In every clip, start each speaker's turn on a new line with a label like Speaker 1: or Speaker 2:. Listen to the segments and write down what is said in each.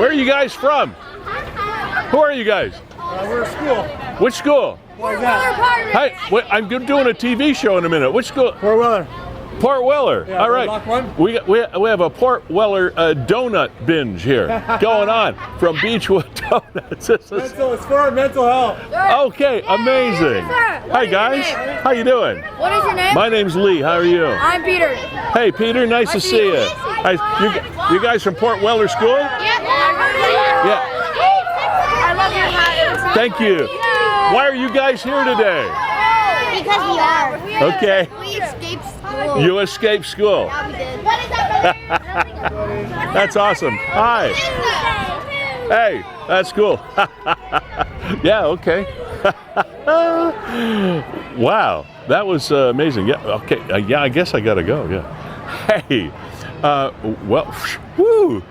Speaker 1: Where are you guys from? Who are you guys?
Speaker 2: We're a school.
Speaker 1: Which school?
Speaker 2: Why is that?
Speaker 1: Hey, wait, I'm doing a TV show in a minute. Which school?
Speaker 2: Fort Weller.
Speaker 1: Port Weller.
Speaker 2: Yeah,
Speaker 1: all right.
Speaker 2: Lock one?
Speaker 1: We have a Port Weller donut binge here going on from Beechwood Donuts.
Speaker 2: It's for our mental health.
Speaker 1: Okay, amazing. Hi guys, how you doing?
Speaker 3: What is your name?
Speaker 1: My name's Lee. How are you?
Speaker 3: I'm Peter.
Speaker 1: Hey Peter, nice to see you. You guys from Port Weller School? Yeah.
Speaker 3: I love your hat.
Speaker 1: Thank you. Why are you guys here today?
Speaker 3: Because we are.
Speaker 1: Okay.
Speaker 3: We escaped school.
Speaker 1: You escaped school.
Speaker 3: Yeah, we did.
Speaker 1: That's awesome. Hi. Hey, that's cool. Yeah, okay. Wow, that was amazing. Yeah, okay. Yeah, I guess I gotta go. Yeah. Hey, well, whoo.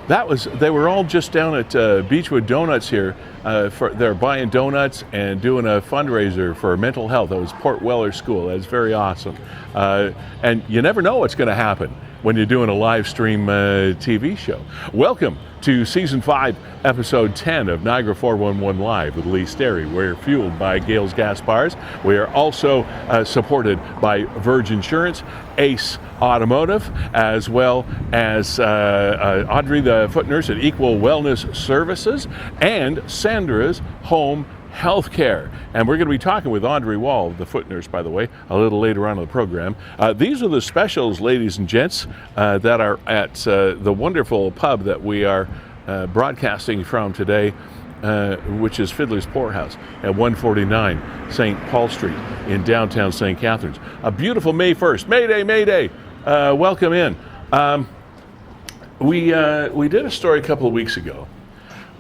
Speaker 1: They were all just down at Beechwood Donuts here. They're buying donuts and doing a fundraiser for mental health. That was Port Weller School. That's very awesome. And you never know what's going to happen when you're doing a live stream TV show. Welcome to Season 5, Episode 10 of Niagara 411 Live with Lee Sterry. We're fueled by Gales Gas Bars. We are also supported by Verge Insurance, Ace Automotive, as well as Audrey, the foot nurse at EQUIL Wellness Services, and Sandra's Home Healthcare. And we're going to be talking with Audrey Wall, the foot nurse, by the way, a little later on in the program. These are the specials, ladies and gents, that are at the wonderful pub that we are broadcasting from today, which is Fiddler's Poorhouse at 149 St. Paul Street in downtown St. Catharines. A beautiful May 1st. Mayday, Mayday. Welcome in. We did a story a couple of weeks ago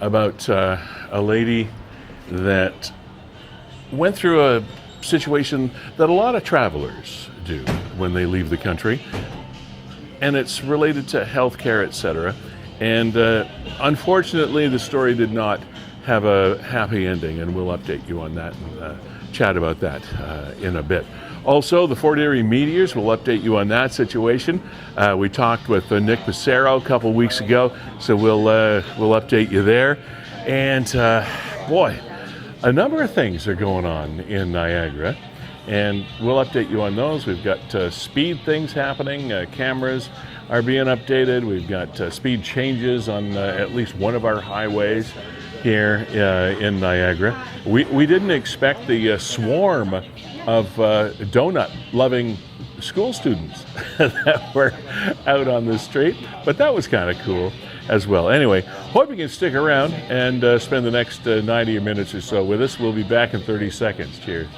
Speaker 1: about a lady that went through a situation that a lot of travelers do when they leave the country, and it's related to healthcare, etc. And unfortunately, the story did not have a happy ending, and we'll update you on that and chat about that in a bit. Also, the Fort Erie Meteors, we'll update you on that situation. We talked with Nick Passero a couple weeks ago, so we'll update you there. And boy, a number of things are going on in Niagara, and we'll update you on those. We've got speed things happening. Cameras are being updated. We've got speed changes on at least one of our highways here in Niagara. We didn't expect the swarm of donut-loving school students that were out on the street, but that was kind of cool as well. Anyway, hope you can stick around and spend the next 90 minutes or so with us. We'll be back in 30 seconds. Cheers.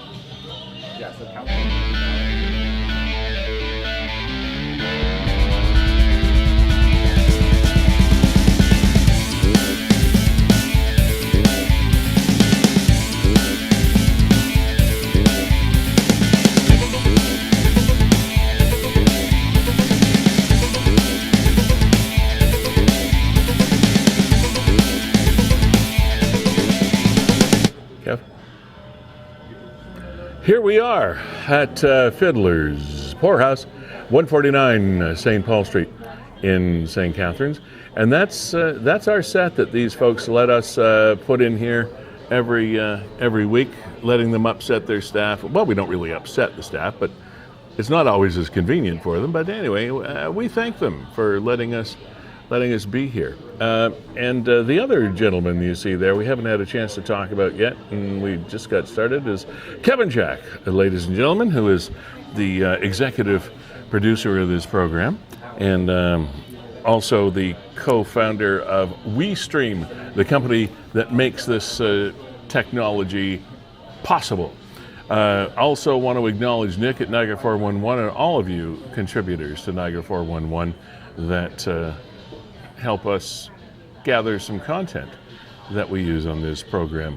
Speaker 1: Here we are at Fiddler's Poorhouse, 149 St. Paul Street in St. Catharines, and that's our set that these folks let us put in here every week, letting them upset their staff. Well, we don't really upset the staff, but it's not always as convenient for them. But anyway, we thank them for letting us be here. And the other gentleman you see there, we haven't had a chance to talk about yet, and we just got started, is Kevin Jack, ladies and gentlemen, who is the executive producer of this program, and also the co-founder of WeeStreem, the company that makes this technology possible. Also want to acknowledge Nick at Niagara 411 and all of you contributors to Niagara 411 that help us gather some content that we use on this program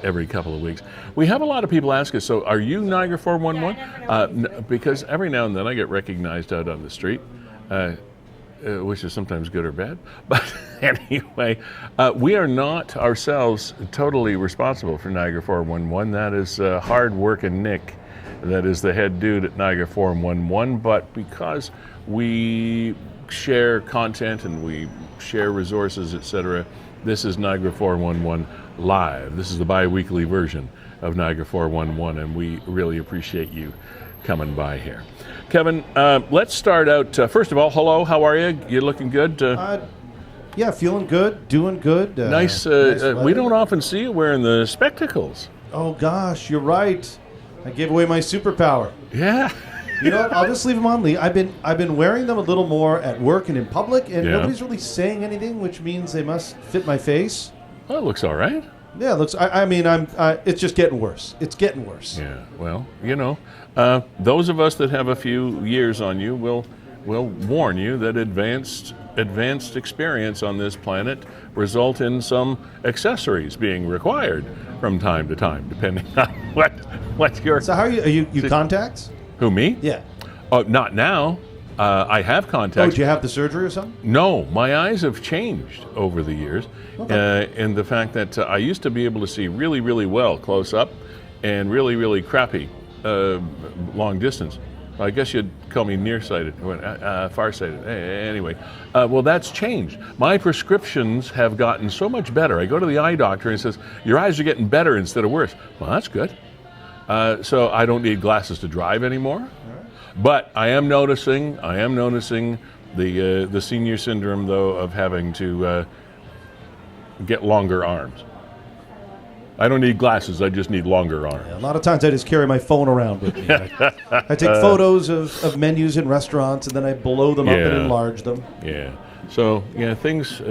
Speaker 1: every couple of weeks. We have a lot of people ask us, so are you Niagara 411? Because every now and then I get recognized out on the street, which is sometimes good or bad. But anyway, we are not ourselves totally responsible for Niagara 411. That is hard working Nick. That is the head dude at Niagara 411. But because we folks share content and we share resources, etc. This is Niagara 411 Live. This is the bi-weekly version of Niagara 411, and we really appreciate you coming by here. Kevin, let's start out. First of all, hello, how are you? You looking good?
Speaker 4: Yeah, feeling good, doing good.
Speaker 1: Nice. We don't often see you wearing the spectacles.
Speaker 4: Oh gosh, you're right. I gave away my superpower.
Speaker 1: Yeah.
Speaker 4: You know what? I'll just leave them on. I've been wearing them a little more at work and in public, and nobody's really saying anything, which means they must fit my face.
Speaker 1: Well, it looks all right.
Speaker 4: Yeah, it looks. I mean, it's just getting worse. It's getting worse.
Speaker 1: Yeah. Well, you know, those of us that have a few years on you will warn you that advanced experience on this planet result in some accessories being required from time to time, depending on what your.
Speaker 4: So how are you? Are you contacts?
Speaker 1: Who, me?
Speaker 4: Yeah.
Speaker 1: Not now. I have
Speaker 4: Oh,
Speaker 1: contacts.
Speaker 4: did you have the surgery or something?
Speaker 1: No, my eyes have changed over the years, in the fact that I used to be able to see really, really well close up, and really, really crappy long distance. I guess you'd call me nearsighted, farsighted. Anyway, well, that's changed. My prescriptions have gotten so much better. I go to the eye doctor and he says, your eyes are getting better instead of worse. Well, that's good. So I don't need glasses to drive anymore. But I am noticing the senior syndrome, though, of having to get longer arms. I don't need glasses, I just need longer arms.
Speaker 4: Yeah, a lot of times I just carry my phone around with me. I take photos of menus in restaurants, and then I blow them up and enlarge them.
Speaker 1: Yeah. So, yeah, things,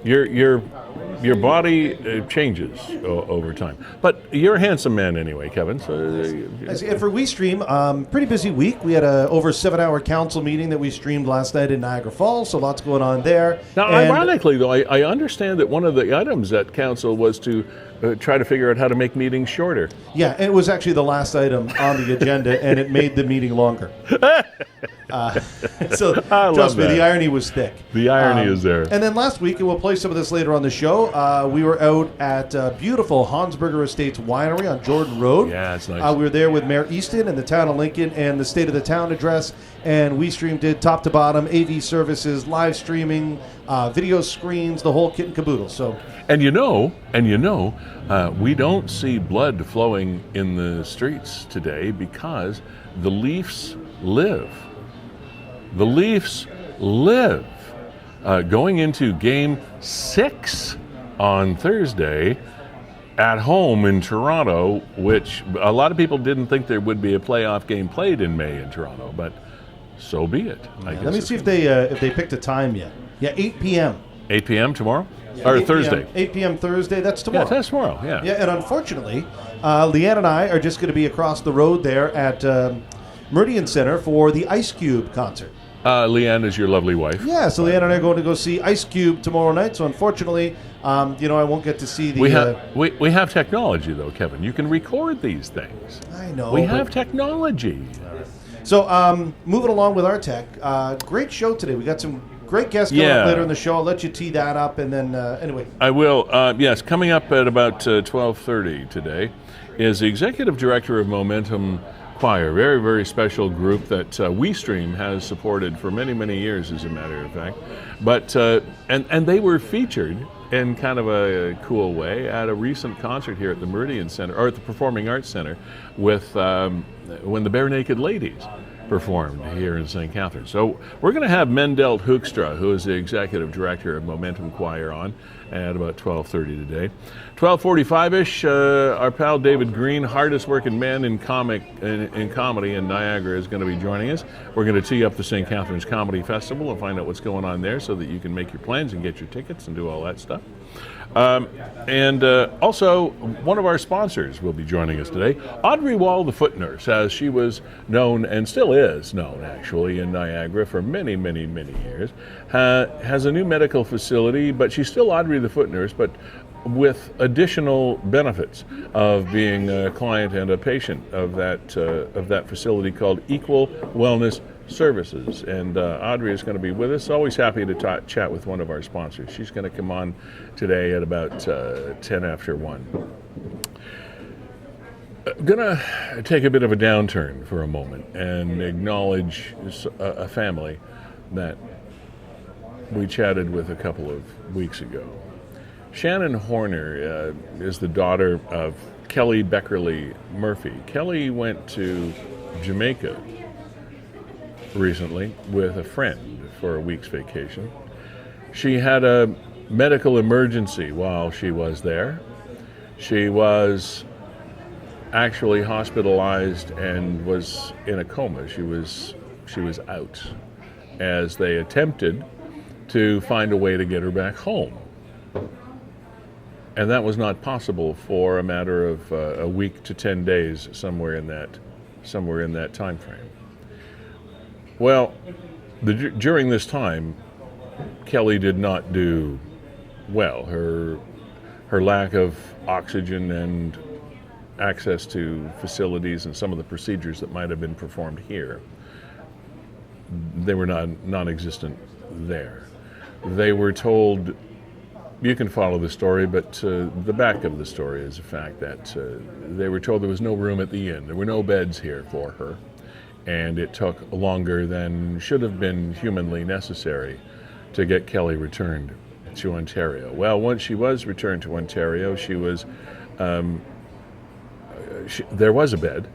Speaker 1: your body changes over time. But you're a handsome man anyway, Kevin. So,
Speaker 4: And for WeeStream, pretty busy week. We had a over 7-hour council meeting that we streamed last night in Niagara Falls, so lots going on there.
Speaker 1: Now, ironically, though, I understand that one of the items at council was to try to figure out how to make meetings shorter.
Speaker 4: Yeah, it was actually the last item on the agenda, and it made the meeting longer. So trust me, the irony was thick.
Speaker 1: The irony is there.
Speaker 4: And then last week, and we'll play some of this later on the show, we were out at beautiful Hansberger Estates Winery on Jordan Road.
Speaker 1: Yeah, it's nice.
Speaker 4: We were there with Mayor Easton and the town of Lincoln and the State of the Town address, and WeeStream did top to bottom, AV services, live streaming, video screens, the whole kit and caboodle. So,
Speaker 1: and you know, we don't see blood flowing in the streets today because the Leafs live. The Leafs live. Going into Game 6 on Thursday at home in Toronto, which a lot of people didn't think there would be a playoff game played in May in Toronto, but so be it. I guess
Speaker 4: let me see if they picked a time yet. Yeah, 8 p.m.
Speaker 1: 8 p.m. tomorrow? Or
Speaker 4: 8
Speaker 1: Thursday?
Speaker 4: PM, 8 p.m. Thursday. That's tomorrow.
Speaker 1: Yeah, that's tomorrow, yeah.
Speaker 4: Yeah, and unfortunately, Leanne and I are just going to be across the road there at Meridian Center for the Ice Cube concert.
Speaker 1: Leanne is your lovely wife.
Speaker 4: Yeah, so Leanne and I are going to go see Ice Cube tomorrow night. So unfortunately, I won't get to see the.
Speaker 1: We have technology though, Kevin. You can record these things.
Speaker 4: I know.
Speaker 1: We have technology.
Speaker 4: So moving along with our tech, great show today. We got some great guests coming up later in the show. I'll let you tee that up, and then anyway.
Speaker 1: I will. Yes, coming up at about 12:30 today is the executive director of Momentum Choir, very, very special group that WeeStream has supported for many, many years, as a matter of fact. But and they were featured in kind of a cool way at a recent concert here at the Meridian Center, or at the Performing Arts Center, with when the Barenaked Ladies performed here in St. Catharines. So we're going to have Mendelt Hoekstra, who is the executive director of Momentum Choir, on at about 12:30 today. 12:45-ish, our pal David Green, hardest working man in comedy in Niagara, is going to be joining us. We're going to tee up the St. Catharines Comedy Festival and find out what's going on there so that you can make your plans and get your tickets and do all that stuff. And also, one of our sponsors will be joining us today. Audrey the foot nurse, as she was known and still is known, actually, in Niagara for many, many, many years, has a new medical facility, but she's still Audrey the foot nurse, but with additional benefits of being a client and a patient of that facility called EQUIL Wellness Services. And Audrey is going to be with us. Always happy to chat with one of our sponsors. She's going to come on today at about 10 after 1. I'm going to take a bit of a downturn for a moment and acknowledge a family that we chatted with a couple of weeks ago. Shannon Horner is the daughter of Kelly Beckerly Murphy. Kelly went to Jamaica recently with a friend for a week's vacation. She had a medical emergency while she was there. She was actually hospitalized and was in a coma. She was out as they attempted to find a way to get her back home. And that was not possible for a matter of a week to 10 days, somewhere in that time frame. Well, during this time, Kelly did not do well. Her lack of oxygen and access to facilities and some of the procedures that might have been performed here, they were non-existent there. They were told, you can follow the story, but the back of the story is the fact that they were told there was no room at the inn. There were no beds here for her, and it took longer than should have been humanly necessary to get Kelly returned to Ontario. Well, once she was returned to Ontario, she was there was a bed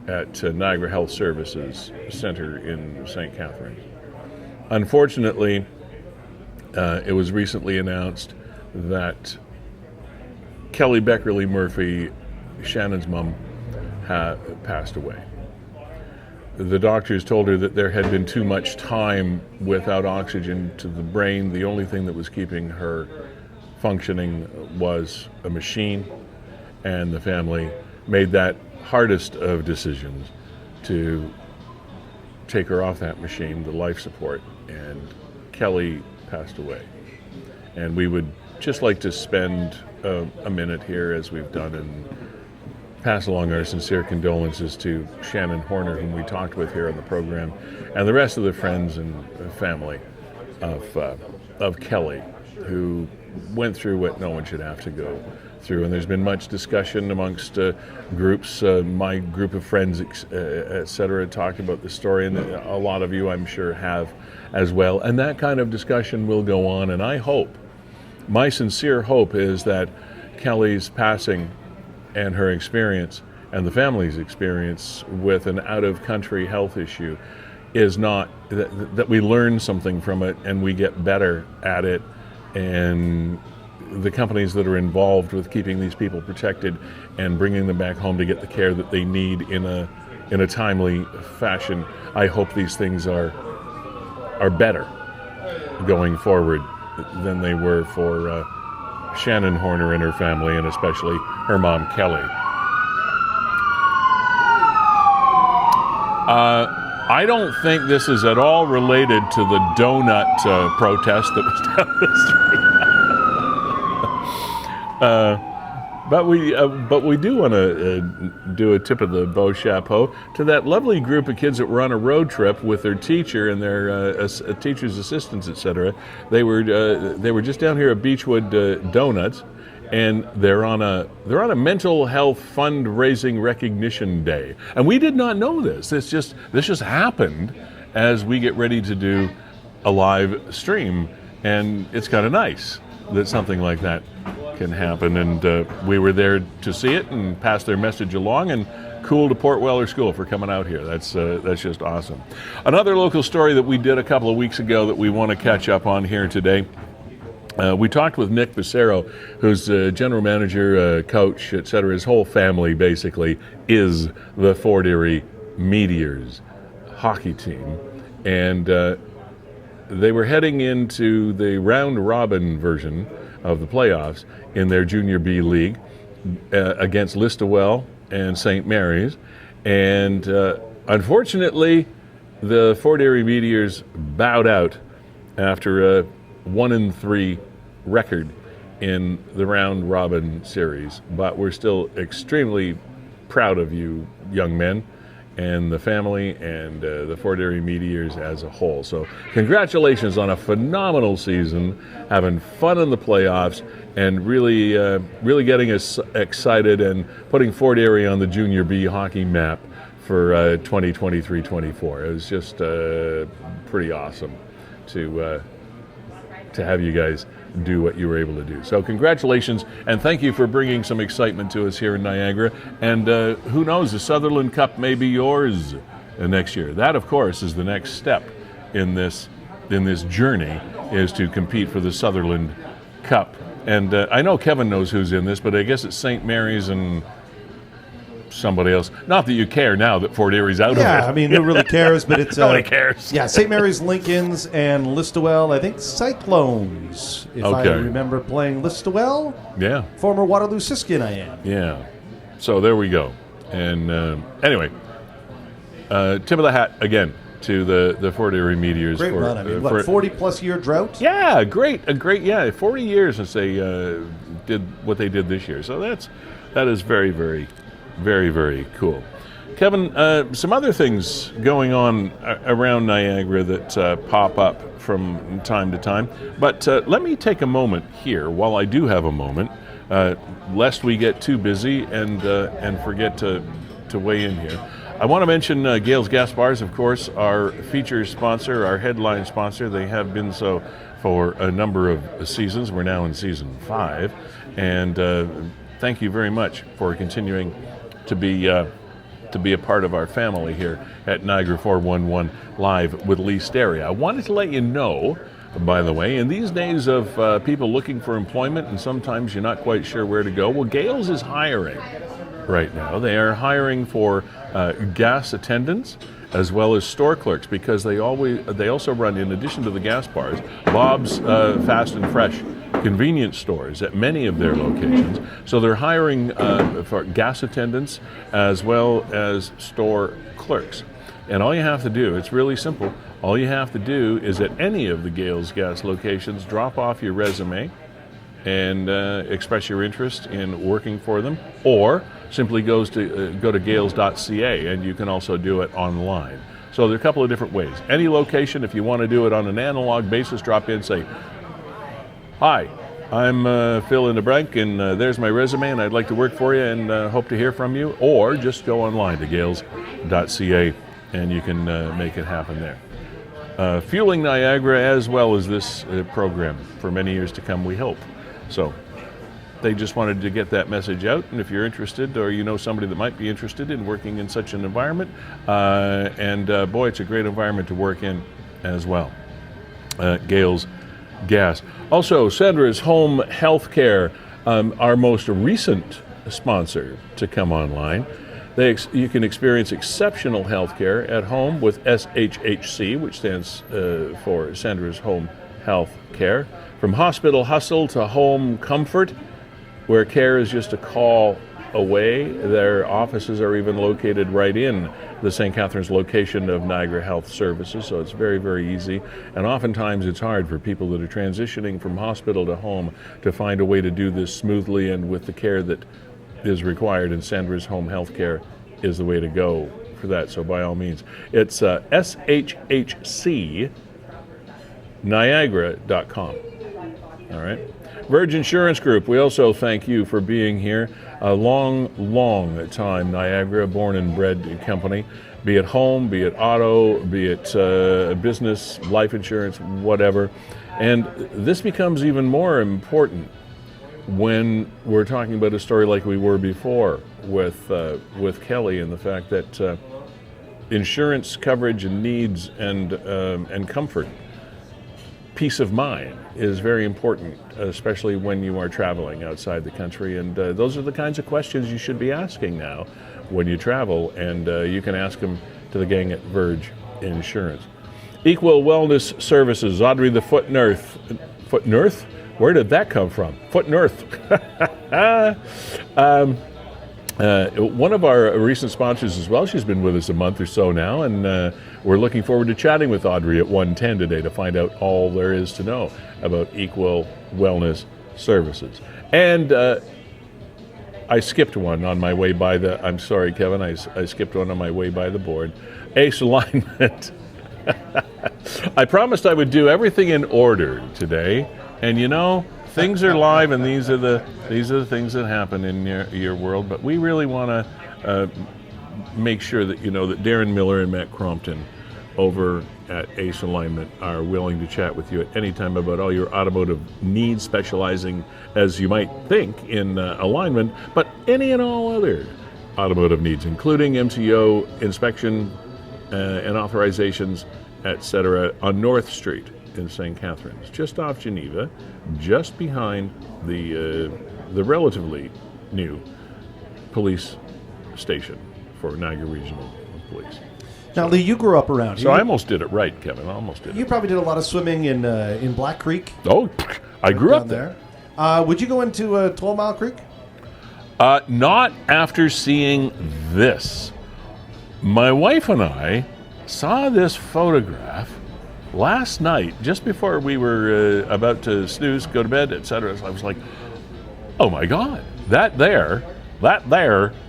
Speaker 1: at Niagara Health Services Center in St. Catharines. Unfortunately, it was recently announced that Kelly Beckerly Murphy, Shannon's mom, had passed away. The doctors told her that there had been too much time without oxygen to the brain. The only thing that was keeping her functioning was a machine, and the family made that hardest of decisions to take her off that machine, the life support, and Kelly passed away. And we would just like to spend a minute here, as we've done, and pass along our sincere condolences to Shannon Horner, whom we talked with here on the program, and the rest of the friends and family of Kelly, who went through what no one should have to go through. And there's been much discussion amongst groups, my group of friends, et cetera, talked about the story, and a lot of you, I'm sure, have as well. And that kind of discussion will go on, and I hope, my sincere hope is that Kelly's passing and her experience and the family's experience with an out-of-country health issue is not, that we learn something from it and we get better at it, and the companies that are involved with keeping these people protected and bringing them back home to get the care that they need in a timely fashion. I hope these things are better going forward than they were for Shannon Horner and her family, and especially her mom, Kelly. I don't think this is at all related to the donut protest that was down the street. But we do want to do a tip of the beau chapeau to that lovely group of kids that were on a road trip with their teacher and their teacher's assistants, etc. They were just down here at Beechwood Donuts, and they're on a mental health fundraising recognition day, and we did not know this. This just happened as we get ready to do a live stream, and it's kind of nice that something like that can happen, and we were there to see it and pass their message along, and cool to Port Weller School for coming out here. That's just awesome. Another local story that we did a couple of weeks ago that we want to catch up on here today. We talked with Nick Becerro, who's general manager, coach, etc. His whole family basically is the Fort Erie Meteors hockey team, and they were heading into the round robin version of the playoffs in their Junior B League against Listowel and St. Mary's. And unfortunately, the Fort Erie Meteors bowed out after a 1-3 record in the round robin series. But we're still extremely proud of you, young men, and the family, and the Fort Erie Meteors as a whole. So congratulations on a phenomenal season, having fun in the playoffs, and really getting us excited and putting Fort Erie on the Junior B hockey map for 2023-24. It was just pretty awesome. to have you guys do what you were able to do. So congratulations, and thank you for bringing some excitement to us here in Niagara. And who knows, the Sutherland Cup may be yours next year. That, of course, is the next step in this journey, is to compete for the Sutherland Cup. And I know Kevin knows who's in this, but I guess it's St. Mary's and somebody else. Not that you care now that Fort Erie's out of it.
Speaker 4: Yeah, I mean, who really cares? But it's
Speaker 1: nobody cares.
Speaker 4: Yeah, St. Mary's Lincolns and Listowel. I think Cyclones, if I remember playing Listowel.
Speaker 1: Yeah.
Speaker 4: Former Waterloo Siskin, I am.
Speaker 1: Yeah. So there we go. And anyway, tip of the hat again to the Fort Erie Meteors.
Speaker 4: Great run. I mean, 40-plus year drought?
Speaker 1: Yeah, a great, 40 years since they did what they did this year. So that is very, very, very, very cool. Kevin, some other things going on around Niagara that pop up from time to time. But let me take a moment here, while I do have a moment, lest we get too busy and forget to weigh in here. I want to mention Gale's Gas Bars, of course, our feature sponsor, our headline sponsor. They have been so for a number of seasons. We're now in season 5. And thank you very much for continuing to be a part of our family here at Niagara 411 Live with Lee Sterry. I wanted to let you know, by the way, in these days of people looking for employment and sometimes you're not quite sure where to go, well, Gale's is hiring right now. They are hiring for gas attendants as well as store clerks, because they also run, in addition to the gas bars, Bob's Fast and Fresh convenience stores at many of their locations. So they're hiring for gas attendants as well as store clerks. And all you have to do, it's really simple, all you have to do is at any of the Gale's Gas locations, drop off your resume and express your interest in working for them, or simply go to gales.ca, and you can also do it online. So there are a couple of different ways. Any location, if you want to do it on an analog basis, drop in, say, "Hi, I'm Phil in the Brink, and there's my resume, and I'd like to work for you, and hope to hear from you." Or just go online to gales.ca, and you can make it happen there. Fueling Niagara as well as this program for many years to come, we hope. So they just wanted to get that message out, and if you're interested, or you know somebody that might be interested in working in such an environment, boy, it's a great environment to work in as well. Gale's Gas. Also, Sandra's Home Healthcare, our most recent sponsor to come online. You can experience exceptional healthcare at home with SHHC, which stands for Sandra's Home Healthcare. From hospital hustle to home comfort, where care is just a call away. Their offices are even located right in the St. Catharines location of Niagara Health Services, so it's very, very easy. And oftentimes it's hard for people that are transitioning from hospital to home to find a way to do this smoothly and with the care that is required, and Sandra's Home Healthcare is the way to go for that. So by all means, it's shhcniagara.com. All right. Verge Insurance Group, we also thank you for being here. A long, long time Niagara born and bred company, be it home, be it auto, be it business, life insurance, whatever. And this becomes even more important when we're talking about a story like we were before with Kelly, and the fact that insurance coverage and needs and comfort, peace of mind is very important, especially when you are traveling outside the country. And those are the kinds of questions you should be asking now when you travel, and you can ask them to the gang at Verge Insurance. EQUIL Wellness Services, Audrey the Foot Nurse. Where did that come from? Foot Nurse. One of our recent sponsors as well. She's been with us a month or so now, and we're looking forward to chatting with Audrey at 1:10 today to find out all there is to know about EQUIL Wellness Services. And I skipped one on my way by I'm sorry, Kevin, I skipped one on my way by the board. Ace Alignment. I promised I would do everything in order today, and you know, things are live, and these are the things that happen in your world. But we really want to make sure that you know that Darren Miller and Matt Crompton over at Ace Alignment are willing to chat with you at any time about all your automotive needs, specializing, as you might think, in alignment, but any and all other automotive needs, including MCO inspection and authorizations, etc., on North Street in St. Catharines, just off Geneva, just behind the relatively new police station for Niagara Regional Police.
Speaker 4: Now, Lee, you grew up around here.
Speaker 1: So I almost did it right, Kevin. I almost did
Speaker 4: You
Speaker 1: it.
Speaker 4: probably did a lot of swimming in Black Creek.
Speaker 1: Oh, I grew
Speaker 4: down
Speaker 1: up there.
Speaker 4: Would you go into 12 Mile Creek?
Speaker 1: Not after seeing this. My wife and I saw this photograph last night, just before we were about to snooze, go to bed, etc. I was like, oh my God, that there,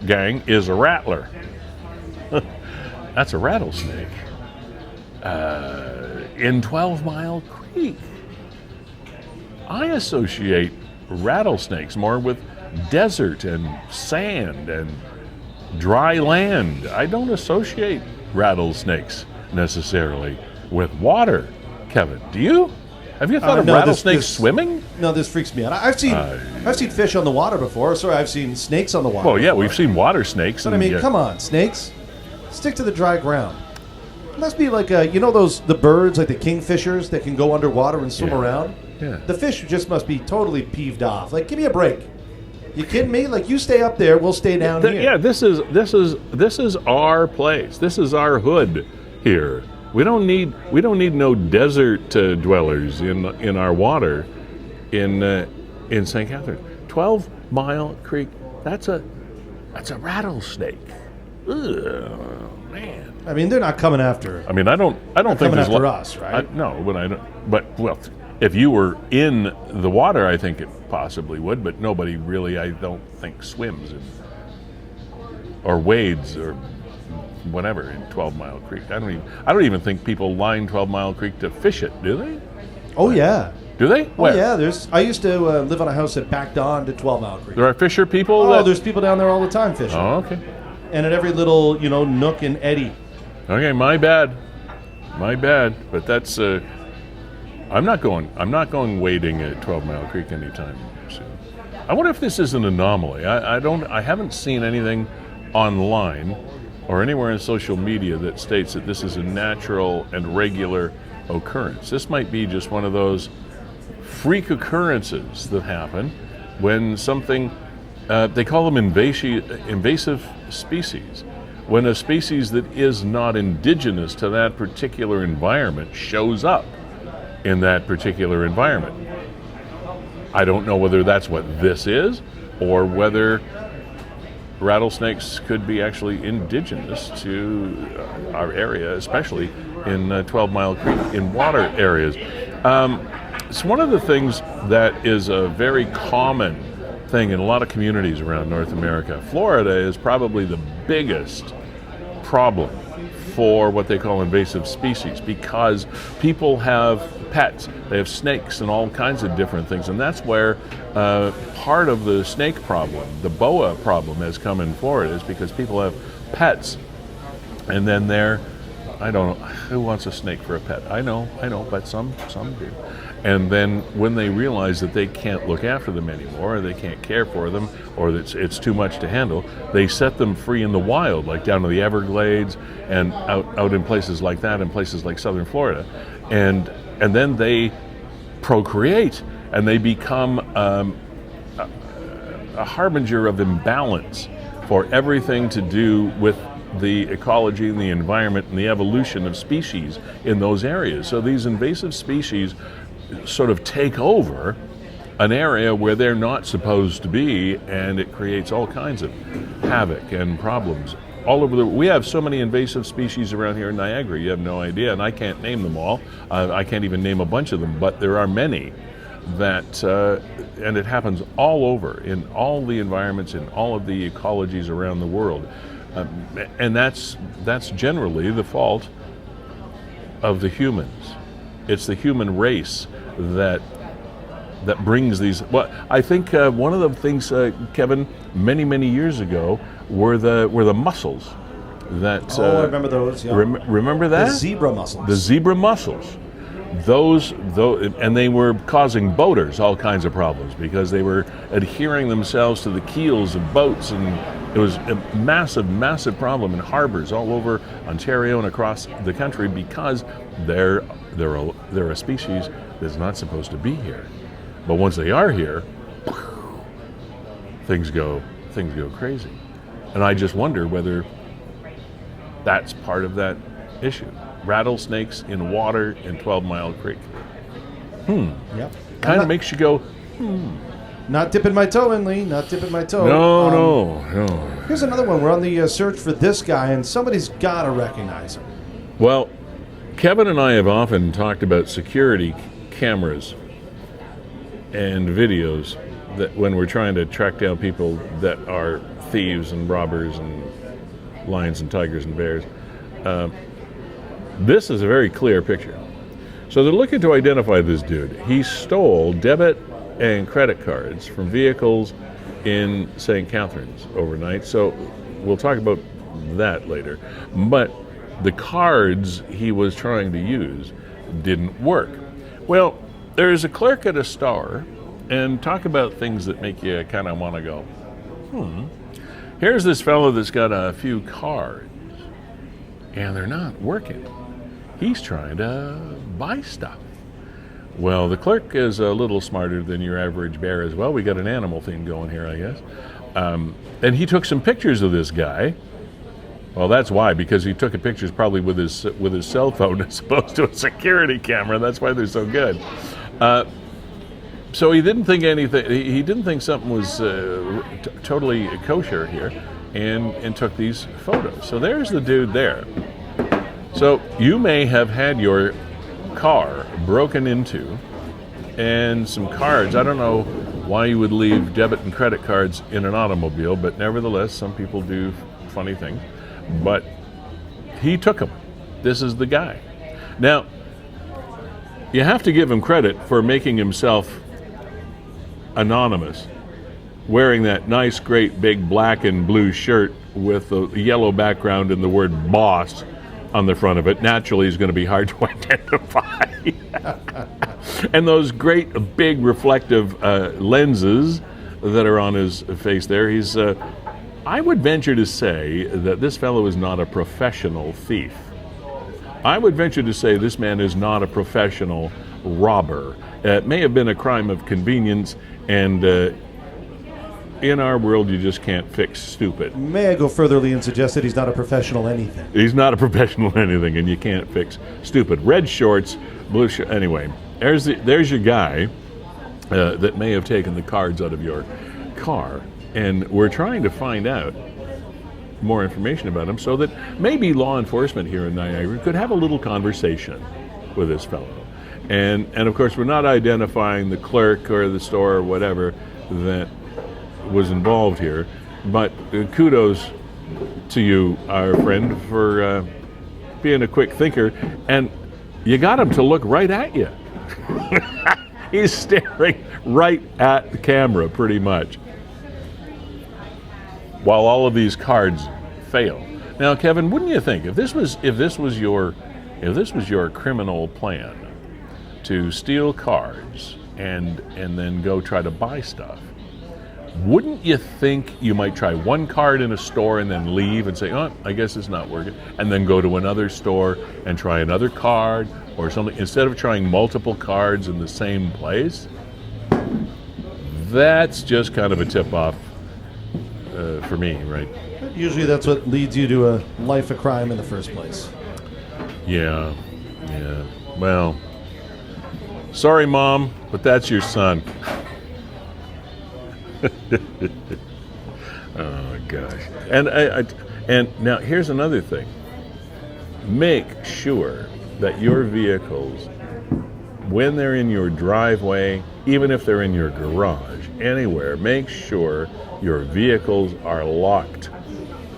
Speaker 1: gang, is a rattler. That's a rattlesnake. In 12 Mile Creek. I associate rattlesnakes more with desert and sand and dry land. I don't associate rattlesnakes necessarily with water. Kevin, do you? Have you thought of
Speaker 4: no,
Speaker 1: rattlesnakes swimming?
Speaker 4: No, this freaks me out. I've seen fish on the water before. Sorry, I've seen snakes on the water.
Speaker 1: Well, yeah,
Speaker 4: before.
Speaker 1: we've seen water snakes.
Speaker 4: But I mean, come on, snakes. Stick to the dry ground. It must be like the birds, like the kingfishers that can go underwater and swim around.
Speaker 1: Yeah.
Speaker 4: The fish just must be totally peeved off. Like, give me a break. You kidding me? Like, you stay up there, we'll stay down here.
Speaker 1: Yeah, this is our place. This is our hood here. We don't need no desert dwellers in our water in St. Catharines. 12 Mile Creek. That's a rattlesnake. Ugh, man.
Speaker 4: I mean, they're not coming after.
Speaker 1: I mean, I don't think
Speaker 4: coming
Speaker 1: there's
Speaker 4: after us, right?
Speaker 1: No, but I don't. But well, if you were in the water, I think it possibly would. But nobody really, I don't think, swims or wades or whatever in 12 Mile Creek. I don't even think people line 12 Mile Creek to fish it, do they?
Speaker 4: Oh yeah.
Speaker 1: Do they?
Speaker 4: Oh yeah. I used to live on a house that backed on to 12 Mile Creek.
Speaker 1: There are fisher people.
Speaker 4: Oh, there's people down there all the time fishing.
Speaker 1: Oh, okay.
Speaker 4: And at every little nook and eddy.
Speaker 1: Okay, my bad. But that's I'm not going wading at 12 Mile Creek anytime soon. I wonder if this is an anomaly. I haven't seen anything online or anywhere in social media that states that this is a natural and regular occurrence. This might be just one of those freak occurrences that happen when something they call them invasive species. When a species that is not indigenous to that particular environment shows up in that particular environment. I don't know whether that's what this is or whether rattlesnakes could be actually indigenous to our area, especially in 12 Mile Creek in water areas. It's one of the things that is a very common thing in a lot of communities around North America. Florida is probably the biggest problem for what they call invasive species because people have pets. They have snakes and all kinds of different things, and that's where part of the snake problem, the boa problem, has come in Florida, is because people have pets, and then I don't know, who wants a snake for a pet? I know, but some do. And then when they realize that they can't look after them anymore, or they can't care for them, or that it's too much to handle, they set them free in the wild, like down to the Everglades and out in places like that, in places like southern Florida. And then they procreate, and they become a harbinger of imbalance for everything to do with the ecology and the environment and the evolution of species in those areas. So these invasive species sort of take over an area where they're not supposed to be, and it creates all kinds of havoc and problems all over we have so many invasive species around here in Niagara, you have no idea, and I can't name them all. I can't even name a bunch of them, but there are many that, and it happens all over, in all the environments, in all of the ecologies around the world. And that's generally the fault of the humans. It's the human race that brings these. Well, I think one of the things, Kevin, many years ago, were the mussels That
Speaker 4: I remember those. Yeah.
Speaker 1: remember that?
Speaker 4: The zebra mussels.
Speaker 1: The zebra mussels. Those, and they were causing boaters all kinds of problems because they were adhering themselves to the keels of boats, and it was a massive, massive problem in harbors all over Ontario and across the country because they're a species that's not supposed to be here. But once they are here, things go crazy. And I just wonder whether that's part of that issue. Rattlesnakes in water in 12 Mile Creek.
Speaker 4: Yep.
Speaker 1: Kind of makes you go,
Speaker 4: Not dipping my toe in, Lee. Not dipping my toe.
Speaker 1: no.
Speaker 4: Here's another one. We're on the search for this guy, and somebody's got to recognize him.
Speaker 1: Well, Kevin and I have often talked about security cameras and videos that when we're trying to track down people that are thieves and robbers and lions and tigers and bears. This is a very clear picture. So they're looking to identify this dude. He stole debit and credit cards from vehicles in St. Catharines overnight. So we'll talk about that later. But the cards he was trying to use didn't work. Well, there's a clerk at a store, and talk about things that make you kind of want to go, Here's this fellow that's got a few cards, and they're not working. He's trying to buy stuff. Well, the clerk is a little smarter than your average bear as well. We got an animal theme going here, I guess. And he took some pictures of this guy. Well, that's why, because he took pictures probably with his cell phone as opposed to a security camera. That's why they're so good. So he didn't think anything. He didn't think something was totally kosher here, and took these photos. So there's the dude there. So you may have had your car broken into, and some cards. I don't know why you would leave debit and credit cards in an automobile, but nevertheless, some people do funny things. But he took them. This is the guy. Now, you have to give him credit for making himself anonymous, wearing that nice, great, big black and blue shirt with a yellow background and the word boss on the front of it. Naturally, is going to be hard to identify. And those great, big, reflective lenses that are on his face there. He's, I would venture to say that this fellow is not a professional thief. I would venture to say this man is not a professional robber. It may have been a crime of convenience, and in our world, you just can't fix stupid.
Speaker 4: May I go further, Lee, and suggest that he's not a professional anything?
Speaker 1: He's not a professional anything, and you can't fix stupid. Red shorts, blue shirt. Anyway, there's your guy that may have taken the cards out of your car, and we're trying to find out more information about him so that maybe law enforcement here in Niagara could have a little conversation with this fellow. And of course, we're not identifying the clerk or the store or whatever that was involved here, but kudos to you, our friend, for being a quick thinker, and you got him to look right at you. He's staring right at the camera, pretty much, while all of these cards fail. Now, Kevin, wouldn't you think if this was your criminal plan to steal cards and then go try to buy stuff, wouldn't you think you might try one card in a store and then leave and say, oh, I guess it's not working, and then go to another store and try another card or something, instead of trying multiple cards in the same place? That's just kind of a tip-off for me, right?
Speaker 4: Usually that's what leads you to a life of crime in the first place.
Speaker 1: Yeah. Well, sorry, Mom, but that's your son. Oh gosh! And now here's another thing. Make sure that your vehicles, when they're in your driveway, even if they're in your garage, anywhere, make sure your vehicles are locked.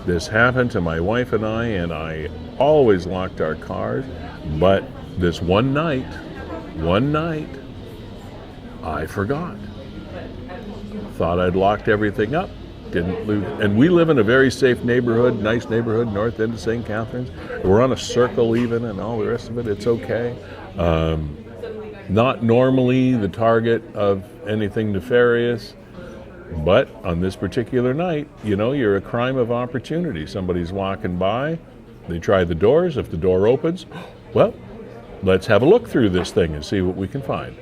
Speaker 1: This happened to my wife and I always locked our cars, but this one night, I forgot. Thought I'd locked everything up, didn't lose. And we live in a very safe neighborhood, nice neighborhood, north end of St. Catharines. We're on a circle even and all the rest of it. It's okay. Not normally the target of anything nefarious, but on this particular night, you're a crime of opportunity. Somebody's walking by, they try the doors. If the door opens, well, let's have a look through this thing and see what we can find.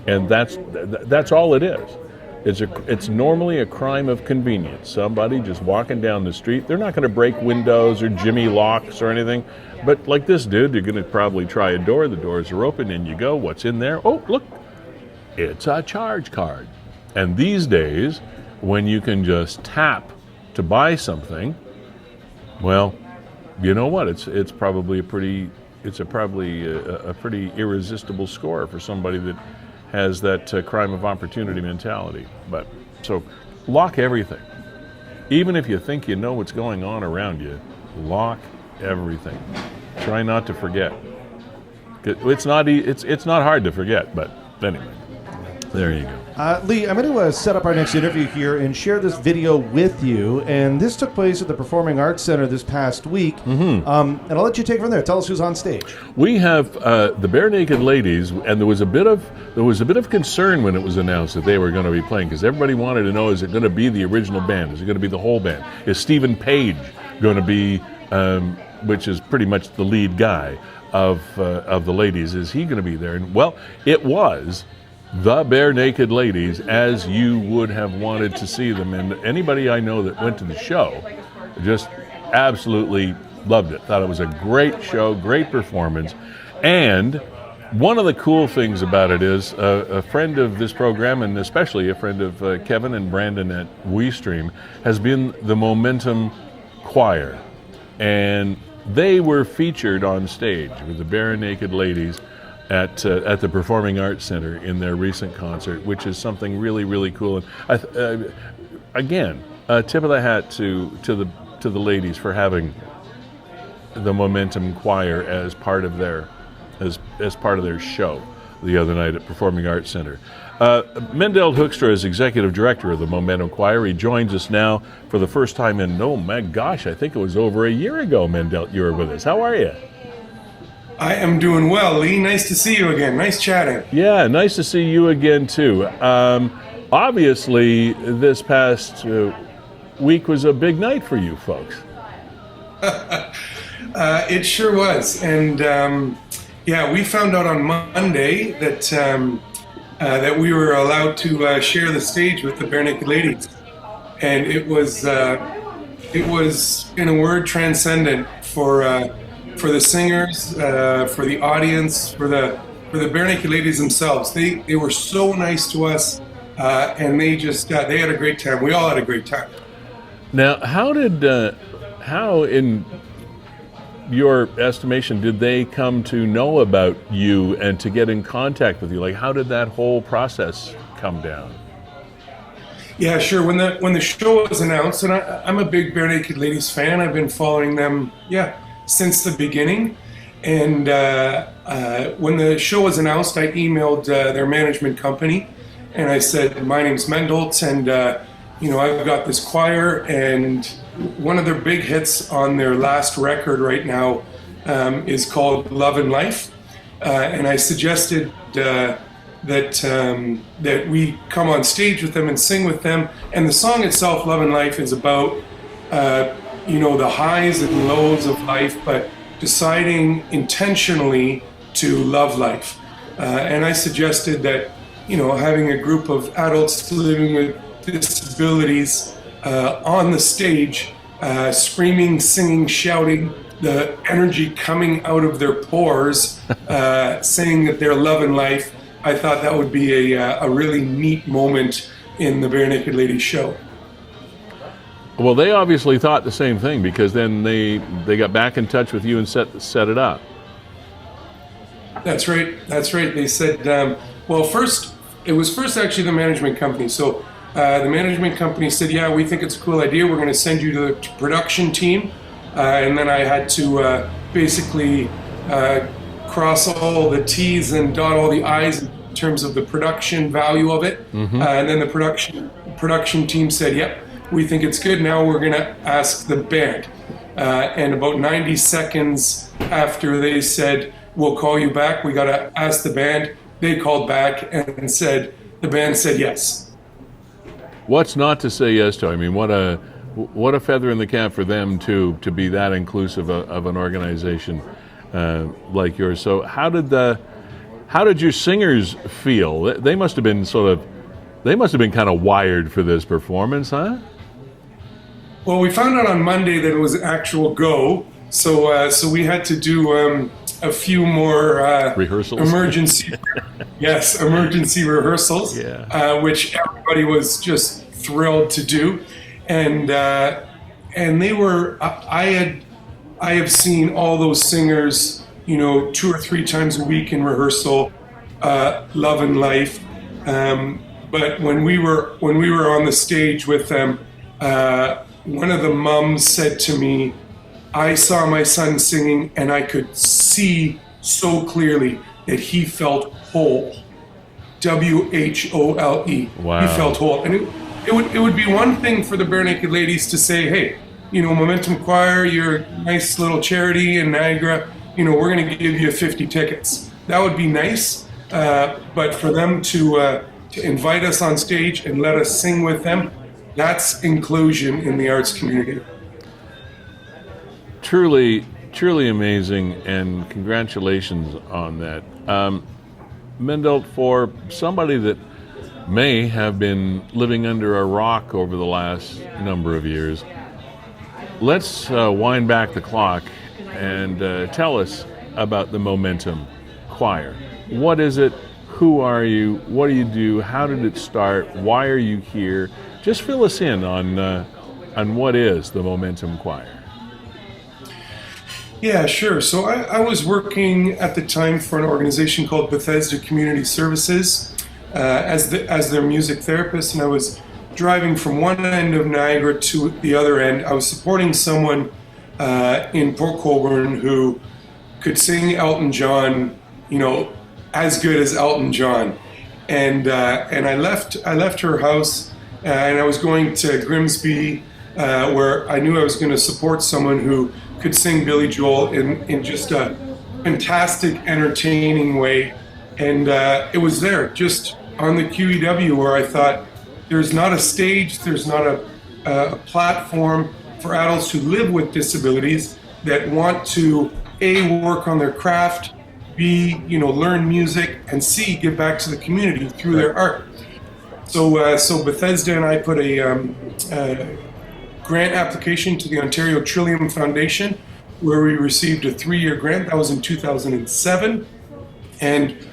Speaker 1: And that's all it is. It's normally a crime of convenience. Somebody just walking down the street. They're not going to break windows or jimmy locks or anything. But like this dude, you're going to probably try a door. The doors are open and you go, what's in there? Oh, look, it's a charge card. And these days, when you can just tap to buy something, well, you know what? It's probably a pretty irresistible score for somebody that has that crime of opportunity mentality. But so lock everything. Even if you think you know what's going on around you, lock everything. Try not to forget. It's not hard to forget, but anyway, there you go.
Speaker 4: Lee, I'm going to set up our next interview here and share this video with you. And this took place at the Performing Arts Center this past week. And I'll let you take it from there. Tell us who's on stage.
Speaker 1: We have the Barenaked Ladies, and there was a bit of concern when it was announced that they were going to be playing, because everybody wanted to know: is it going to be the original band? Is it going to be the whole band? Is Stephen Page going to be, which is pretty much the lead guy of the Ladies? Is he going to be there? And well, it was the Barenaked Ladies, as you would have wanted to see them. And anybody I know that went to the show just absolutely loved it. Thought it was a great show, great performance. And one of the cool things about it is a friend of this program, and especially a friend of Kevin and Brandon at WeeStreem, has been the Momentum Choir. And they were featured on stage with the Barenaked Ladies at the Performing Arts Center in their recent concert, which is something really, really cool. And again, tip of the hat to the ladies for having the Momentum Choir as part of their show the other night at Performing Arts Center. Mendelt Hoekstra is executive director of the Momentum Choir. He joins us now for the first time in, oh my gosh, I think it was over a year ago, Mendelt, you were with us. How are you?
Speaker 5: I am doing well, Lee. Nice to see you again. Nice chatting.
Speaker 1: Yeah, nice to see you again, too. Obviously, this past week was a big night for you folks.
Speaker 5: It sure was. And, we found out on Monday that we were allowed to share the stage with the Barenaked Ladies. And it was, in a word, transcendent for the singers, for the audience, for the Barenaked Ladies themselves. They were so nice to us, and they had a great time. We all had a great time.
Speaker 1: Now, how in your estimation did they come to know about you and to get in contact with you? Like, how did that whole process come down?
Speaker 5: Yeah, sure. When the show was announced, and I'm a big Barenaked Ladies fan. I've been following them, since the beginning. And when the show was announced, I emailed their management company, and I said, my name's Mendelt, and I've got this choir, and one of their big hits on their last record right now is called Love and Life. And I suggested that we come on stage with them and sing with them. And the song itself, Love and Life, is about the highs and lows of life, but deciding intentionally to love life. And I suggested that, having a group of adults living with disabilities on the stage, screaming, singing, shouting, the energy coming out of their pores, saying that they're loving life. I thought that would be a really neat moment in the Barenaked Ladies show.
Speaker 1: Well, they obviously thought the same thing, because then they got back in touch with you and set it up.
Speaker 5: That's right. They said, it was first actually the management company. So the management company said, yeah, we think it's a cool idea. We're going to send you to the production team. And then I had to basically cross all the T's and dot all the I's in terms of the production value of it. And then the production team said, yep, we think it's good. Now we're going to ask the band. And about 90 seconds after they said, we'll call you back, we got to ask the band. They called back and said, the band said yes.
Speaker 1: What's not to say yes to? I mean, what a feather in the cap for them to be that inclusive of an organization like yours. So how did your singers feel? They must have been kind of wired for this performance, huh?
Speaker 5: Well, we found out on Monday that it was an actual go, so we had to do a few more
Speaker 1: rehearsals, emergency
Speaker 5: rehearsals, which everybody was just thrilled to do, and they were. I have seen all those singers, 2 or 3 times a week in rehearsal, Love and Life, but when we were on the stage with them. One of the mums said to me, I saw my son singing and I could see so clearly that he felt whole. W-H-O-L-E.
Speaker 1: Wow.
Speaker 5: He felt whole. And it would be one thing for the Barenaked Ladies to say, hey, Momentum Choir, you're a nice little charity in Niagara, we're going to give you 50 tickets. That would be nice. But for them to invite us on stage and let us sing with them, that's inclusion in the arts community.
Speaker 1: Truly, truly amazing, and congratulations on that. Mendelt, for somebody that may have been living under a rock over the last number of years, let's wind back the clock and tell us about the Momentum Choir. What is it? Who are you? What do you do? How did it start? Why are you here? Just fill us in on what is the Momentum Choir.
Speaker 5: Yeah, sure. So I was working at the time for an organization called Bethesda Community Services as their music therapist, and I was driving from one end of Niagara to the other end. I was supporting someone in Port Colborne who could sing Elton John, as good as Elton John, and I left her house. And I was going to Grimsby, where I knew I was going to support someone who could sing Billy Joel in just a fantastic, entertaining way. And it was there, just on the QEW, where I thought, there's not a stage, there's not a platform for adults who live with disabilities that want to, A, work on their craft, B, learn music, and C, give back to the community through their art. So Bethesda and I put a grant application to the Ontario Trillium Foundation, where we received a 3-year grant. That was in 2007, and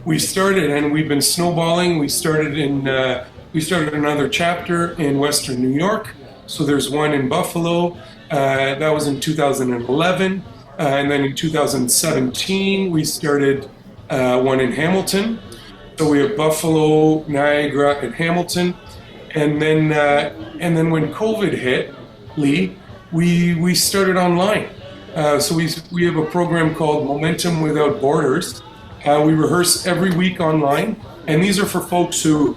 Speaker 5: we started, and we've been snowballing. We started another chapter in Western New York. So there's one in Buffalo. That was in 2011, and then in 2017 we started one in Hamilton. So we have Buffalo, Niagara, and Hamilton, and then when COVID hit, Lee, we started online. So we have a program called Momentum Without Borders. We rehearse every week online, and these are for folks who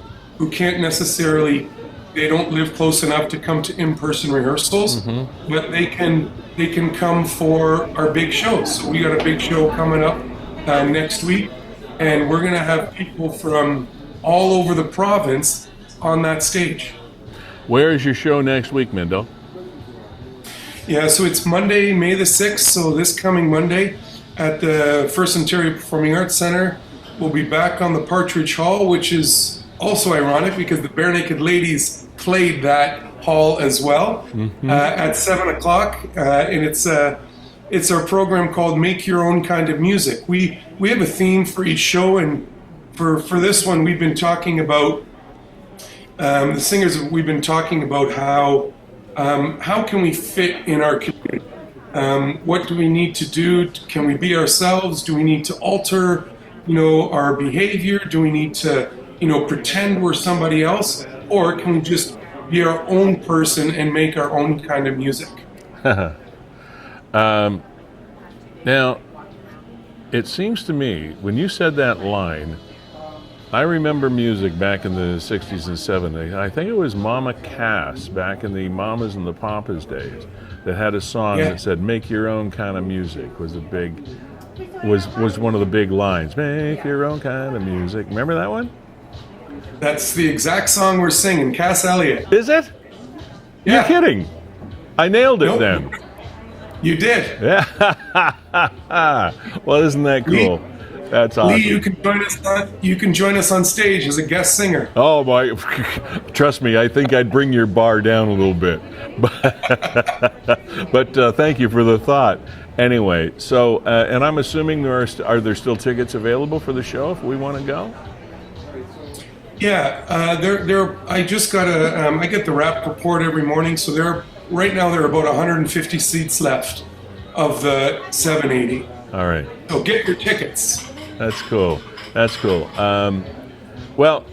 Speaker 5: can't necessarily, they don't live close enough to come to in-person rehearsals, but they can come for our big shows. So we got a big show coming up next week. And we're going to have people from all over the province on that stage.
Speaker 1: Where is your show next week, Mendelt?
Speaker 5: Yeah, so it's Monday, May the 6th. So this coming Monday at the First Ontario Performing Arts Centre. We'll be back on the Partridge Hall, which is also ironic because the Barenaked Ladies played that hall as well at 7 o'clock. And it's our program called Make Your Own Kind of Music. We have a theme for each show, and for this one, we've been talking about the singers. We've been talking about how can we fit in our community? What do we need to do? Can we be ourselves? Do we need to alter, our behavior? Do we need to, pretend we're somebody else, or can we just be our own person and make our own kind of music?
Speaker 1: Now, it seems to me, when you said that line, I remember music back in the 60s and 70s. I think it was Mama Cass back in the Mamas and the Papas days that had a song that said "Make your own kind of music" was one of the big lines. Make your own kind of music. Remember that one?
Speaker 5: That's the exact song we're singing, Cass Elliot.
Speaker 1: Is it?
Speaker 5: Yeah.
Speaker 1: You're kidding. I nailed it
Speaker 5: Nope.
Speaker 1: then.
Speaker 5: You did.
Speaker 1: Yeah. Well, isn't that cool? That's awesome.
Speaker 5: Lee, you can join us on stage as a guest singer.
Speaker 1: Oh my! Trust me, I think I'd bring your bar down a little bit. But thank you for the thought. Anyway, so and I'm assuming are there still tickets available for the show if we want to go?
Speaker 5: Yeah, I just got I get the rap report every morning, so right now there are about 150 seats left of the 780.
Speaker 1: All right.
Speaker 5: So get your tickets.
Speaker 1: That's cool. That's cool. Well,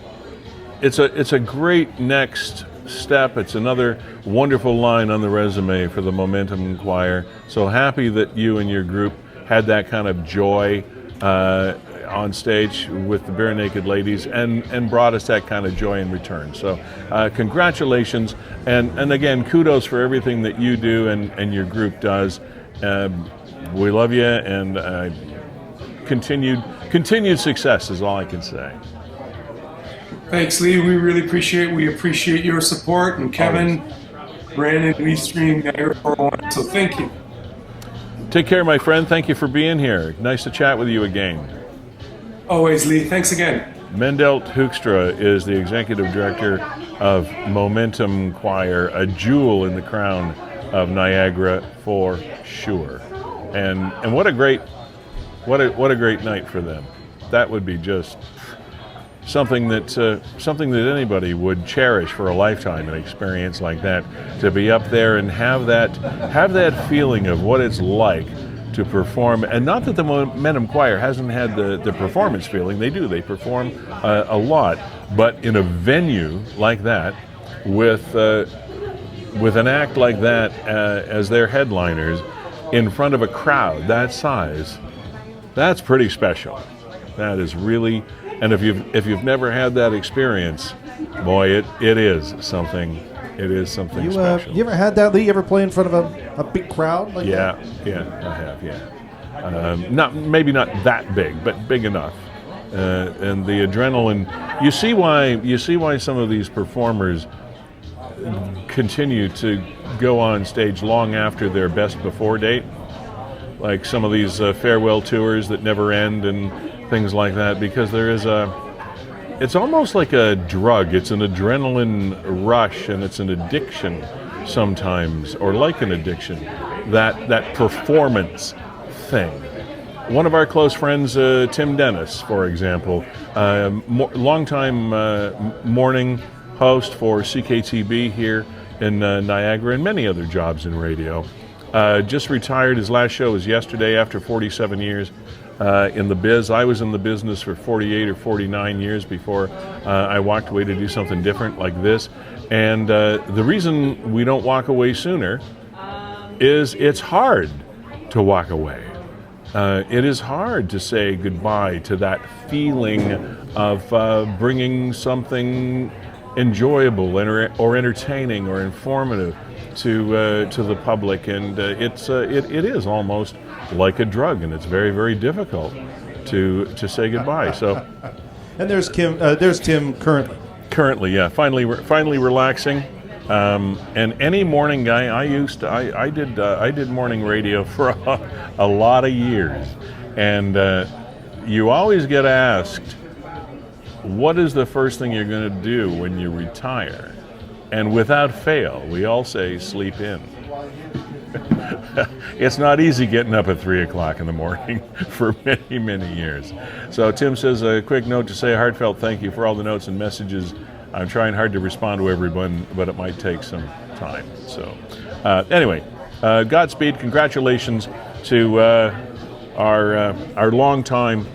Speaker 1: it's a great next step. It's another wonderful line on the resume for the Momentum Choir. So happy that you and your group had that kind of joy on stage with the Barenaked Ladies and brought us that kind of joy in return. So congratulations, and again, kudos for everything that you do and your group does. We love you, and continued success is all I can say.
Speaker 5: Thanks, Lee. We really appreciate your support, and Kevin, Brandon, WeeStreem, Niagara 401. So thank you.
Speaker 1: Take care, my friend. Thank you for being here. Nice to chat with you again.
Speaker 5: Always, Lee. Thanks again.
Speaker 1: Mendelt Hoekstra is the executive director of Momentum Choir, a jewel in the crown of Niagara for sure. And what a great night for them. That would be just something that anybody would cherish for a lifetime, an experience like that, to be up there and have that feeling of what it's like to perform. And not that the Momentum Choir hasn't had the performance feeling. They do. They perform a lot, but in a venue like that, with an act like that as their headliners, in front of a crowd that size, that's pretty special. That is really, and if you've never had that experience, boy, it is something. It is something special.
Speaker 4: You ever had that, Lee? You ever play in front of a big crowd like that?
Speaker 1: Yeah, I have. Yeah, maybe not that big, but big enough. And the adrenaline. You see why some of these performers continue to go on stage long after their best before date, like some of these farewell tours that never end and things like that, because it's almost like a drug. It's an adrenaline rush, and it's an addiction sometimes, or like an addiction, that performance thing. One of our close friends, Tim Dennis, for example, longtime morning host for CKTB here in Niagara, and many other jobs in radio. Just retired. His last show was yesterday after 47 years in the biz. I was in the business for 48 or 49 years before I walked away to do something different like this. And the reason we don't walk away sooner is it's hard to walk away. It is hard to say goodbye to that feeling of bringing something enjoyable or entertaining or informative to the public, and it is almost like a drug, and it's very, very difficult to say goodbye. So,
Speaker 4: and there's Tim currently.
Speaker 1: Currently, yeah, finally relaxing. And any morning guy, I did morning radio for a lot of years, and you always get asked, what is the first thing you're going to do when you retire? And without fail, we all say sleep in. It's not easy getting up at 3 o'clock in the morning for many, many years. So Tim says, a quick note to say a heartfelt thank you for all the notes and messages. I'm trying hard to respond to everyone, but it might take some time. So anyway, Godspeed, congratulations to our longtime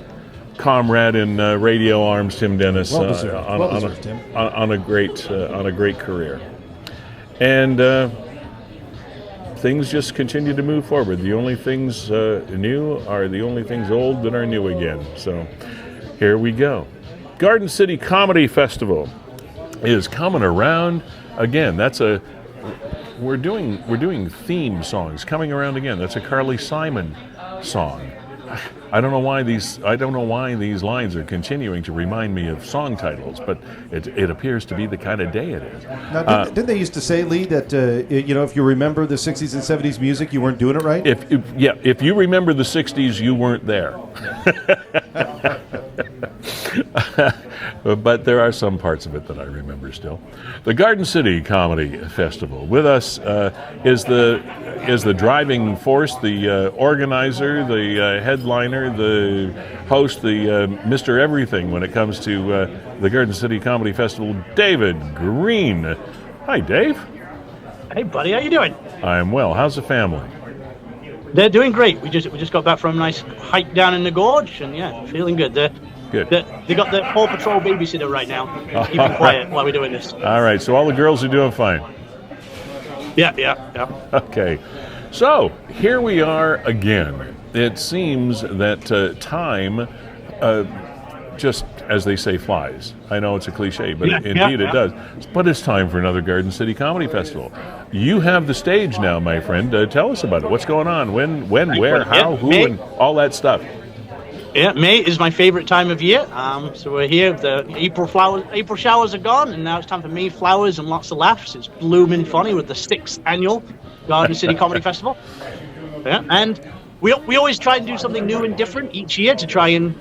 Speaker 1: comrade in radio arms, Tim Dennis,
Speaker 4: Well deserved, Tim.
Speaker 1: on a great career, and things just continue to move forward. The only things new are the only things old that are new again. So here we go. Garden City Comedy Festival is coming around again. We're doing theme songs coming around again. That's a Carly Simon song. I don't know why these lines are continuing to remind me of song titles, but it appears to be the kind of day it is.
Speaker 4: Now, didn't they used to say, Lee, that if you remember the 60s and 70s music, you weren't doing it right?
Speaker 1: If you remember the 60s, you weren't there. But there are some parts of it that I remember still. The Garden City Comedy Festival. With us is the driving force, the organizer, the headliner, the host, the Mr. Everything when it comes to the Garden City Comedy Festival, David Green. Hi, Dave.
Speaker 6: Hey, buddy. How you doing?
Speaker 1: I am well. How's the family?
Speaker 6: They're doing great. We just got back from a nice hike down in the gorge, and yeah, feeling good.
Speaker 1: Good.
Speaker 6: They got the Paw Patrol babysitter right now, keeping quiet while we're doing this.
Speaker 1: All right, so all the girls are doing fine.
Speaker 6: Yeah.
Speaker 1: Okay, so here we are again. It seems that time, just as they say, flies. I know it's a cliche, but indeed it does. But it's time for another Garden City Comedy Festival. You have the stage now, my friend. Tell us about it. What's going on? When, where, how, who, and all that stuff.
Speaker 6: Yeah, May is my favorite time of year. So we're here. The April showers are gone, and now it's time for May flowers and lots of laughs. It's blooming funny with the 6th annual Garden City Comedy Festival. Yeah, and we always try and do something new and different each year to try and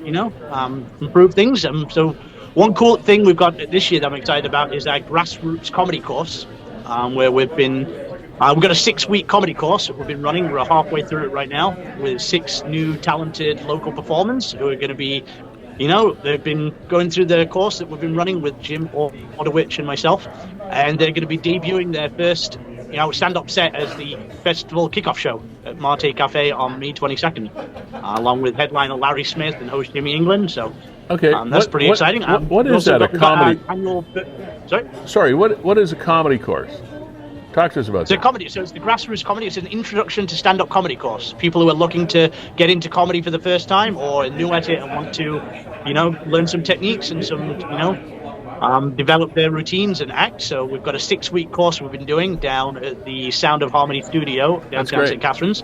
Speaker 6: improve things. So one cool thing we've got this year that I'm excited about is our grassroots comedy course, where we've got a 6-week comedy course that we've been running. We're halfway through it right now with 6 new talented local performers who are going to be, they've been going through the course that we've been running with Jim Audrey and myself, and they're going to be debuting their first, stand-up set as the festival kickoff show at Marte Cafe on May 22nd, along with headliner Larry Smith and host Jimmy England. So
Speaker 1: okay,
Speaker 6: that's pretty exciting.
Speaker 1: What is that, a comedy?
Speaker 6: Sorry,
Speaker 1: what is a comedy course? Talk to us about that.
Speaker 6: So it's the grassroots comedy. It's an introduction to stand-up comedy course. People who are looking to get into comedy for the first time or are new at it and want to, learn some techniques and some, develop their routines and act. So we've got a 6-week course we've been doing down at the Sound of Harmony studio downtown St. Catharines.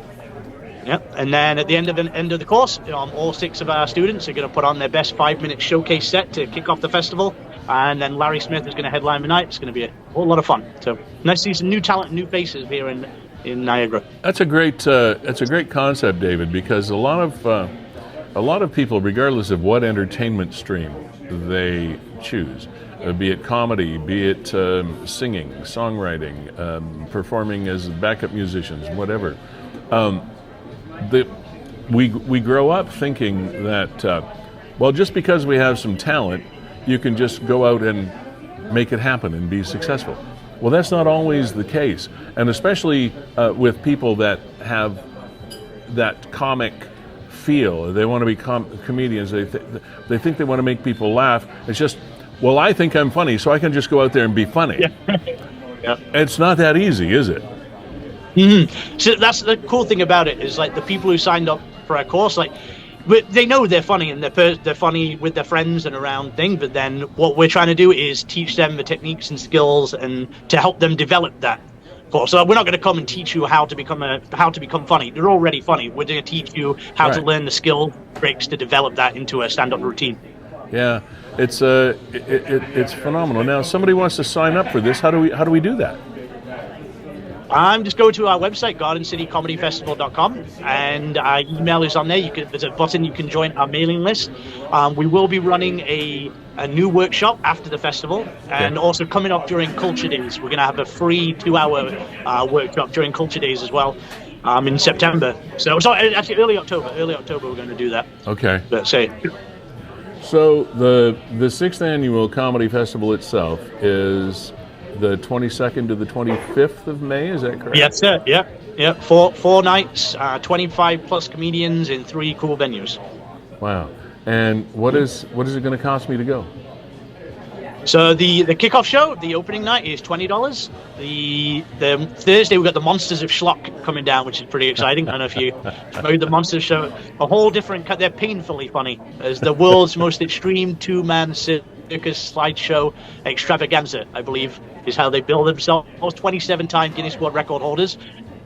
Speaker 6: Yeah, and then at the end of the course, all 6 of our students are going to put on their best 5-minute showcase set to kick off the festival. And then Larry Smith is going to headline the night. It's going to be a whole lot of fun. So nice to see some new talent, new faces here in Niagara.
Speaker 1: That's a great concept, David, because a lot of people, regardless of what entertainment stream they choose, be it comedy, be it singing, songwriting, performing as backup musicians, whatever, we grow up thinking that just because we have some talent, you can just go out and make it happen and be successful. Well, that's not always the case, and especially with people that have that comic feel. They want to be comedians. They think they want to make people laugh. It's just, well, I think I'm funny, so I can just go out there and be funny. Yeah. It's not that easy, is it?
Speaker 6: Mm-hmm. So that's the cool thing about it is like the people who signed up for our course, they know they're funny and they're funny with their friends and around thing, but then what we're trying to do is teach them the techniques and skills and to help them develop that. So we're not going to come and teach you how to become funny. They're already funny. We're going to teach you how to learn the skill tricks to develop that into a stand-up routine.
Speaker 1: Yeah, it's phenomenal. Now, somebody wants to sign up for this. How do we do that?
Speaker 6: Just go to our website, gardencitycomedyfestival.com, and our email is on there. There's a button you can join our mailing list. We will be running a new workshop after the festival, and also coming up during Culture Days. We're going to have a free 2-hour workshop during Culture Days as well in September. So actually early October we're going to do that.
Speaker 1: Okay.
Speaker 6: So
Speaker 1: the 6th annual comedy festival itself is the 22nd to the 25th of May, is that correct?
Speaker 6: Yes, sir. Yeah. 4 nights, 25 plus comedians in 3 cool venues.
Speaker 1: Wow. And what is it going to cost me to go?
Speaker 6: So the kickoff show, the opening night is $20. The Thursday we've got the Monsters of Schlock coming down, which is pretty exciting. I don't know if you know the Monsters show. A whole different cut. They're painfully funny. As the world's most extreme two-man circus slideshow extravaganza, I believe, is how they bill themselves. 27-time Guinness World Record holders.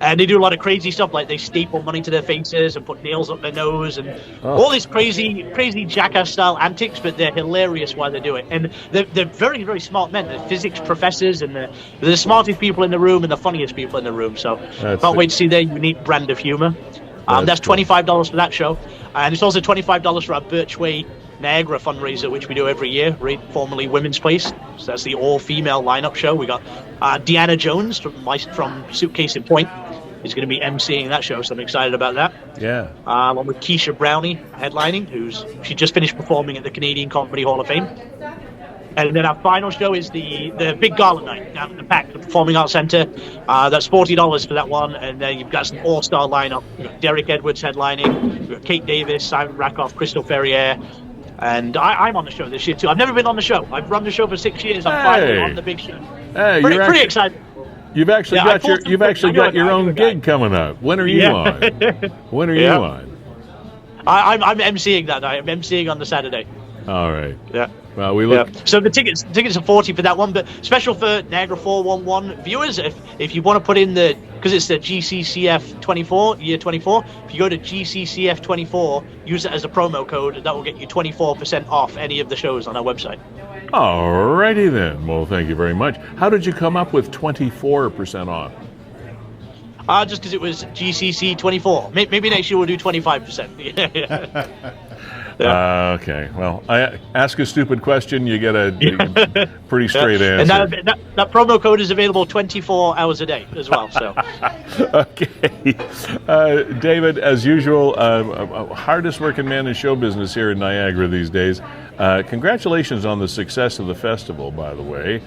Speaker 6: And they do a lot of crazy stuff, like they staple money to their faces and put nails up their nose and all these crazy jackass-style antics, but they're hilarious while they do it. And they're very, very smart men. They're physics professors, and they're the smartest people in the room and the funniest people in the room. So can't wait to see their unique brand of humor. That's $25 for that show. And it's also $25 for our Birchway Niagara fundraiser, which we do every year, right? Formerly Women's Place. So that's the all-female lineup show. We got Deanna Jones from Suitcase in Point is going to be emceeing that show, so I'm excited about that.
Speaker 1: Yeah.
Speaker 6: Along with Keisha Brownie headlining, she just finished performing at the Canadian Comedy Hall of Fame. And then our final show is the big gala night down at the PAC, the Performing Arts Centre. That's $40 for that one. And then you've got some all-star lineup. You've got Derek Edwards headlining. You've got Kate Davis, Simon Rakoff, Crystal Ferrier. And I'm on the show this year too. I've never been on the show. I've run the show for 6 years. I'm finally on the big show.
Speaker 1: Hey,
Speaker 6: pretty excited.
Speaker 1: You've actually got your own gig coming up. When are you on? When are you on?
Speaker 6: I'm emceeing that night. I'm emceeing on the Saturday.
Speaker 1: All right.
Speaker 6: Yeah.
Speaker 1: Well, we look.
Speaker 6: So the tickets are $40 for that one, but special for Niagara 411 viewers, if you want to put in because it's the GCCF 24 year 24. If you go to GCCF 24, use it as a promo code. That will get you 24% off any of the shows on our website.
Speaker 1: All righty then. Well, thank you very much. How did you come up with 24% off?
Speaker 6: Just because it was GCC 24. Maybe next year we'll do 25%.
Speaker 1: Okay. Well, I ask a stupid question, you get a pretty straight answer.
Speaker 6: And that promo code is available 24 hours a day as well. So.
Speaker 1: Okay. David, as usual, hardest working man in show business here in Niagara these days. Congratulations on the success of the festival, by the way.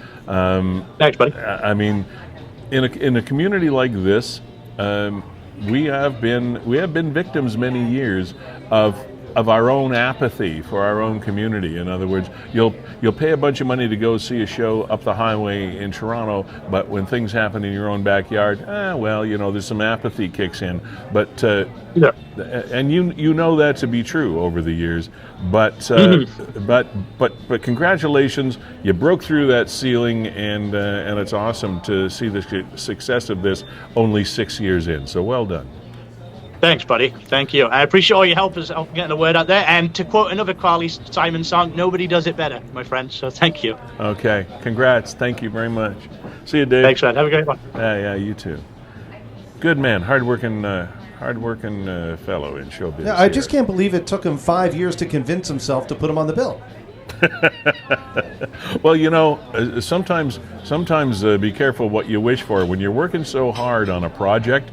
Speaker 6: Thanks, buddy.
Speaker 1: I mean, in a community like this, we have been victims many years of our own apathy for our own community. In other words, you'll pay a bunch of money to go see a show up the highway in Toronto, but when things happen in your own backyard, there's some apathy kicks in. But and you know that to be true over the years. But but congratulations, you broke through that ceiling, and it's awesome to see the success of this only 6 years in. So well done.
Speaker 6: Thanks, buddy. Thank you. I appreciate all your help getting the word out there. And to quote another Carly Simon song, nobody does it better, my friend. So thank you.
Speaker 1: Okay. Congrats. Thank you very much. See you, Dave.
Speaker 6: Thanks, man. Have a great one.
Speaker 1: Yeah, you too. Good man. Hardworking fellow in show business.
Speaker 4: Yeah, I just can't believe it took him 5 years to convince himself to put him on the bill.
Speaker 1: Well, sometimes be careful what you wish for. When you're working so hard on a project,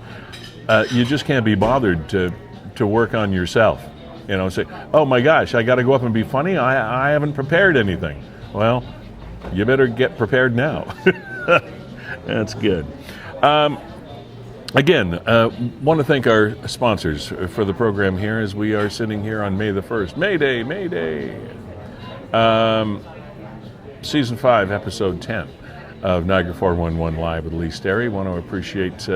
Speaker 1: you just can't be bothered to work on yourself. Say, oh my gosh, I got to go up and be funny. I haven't prepared anything. Well, you better get prepared now. That's good. Again, want to thank our sponsors for the program here as we are sitting here on May the 1st. May Day. Season 5, Episode 10. Of Niagara 411 Live with Lee Sterry. Want to appreciate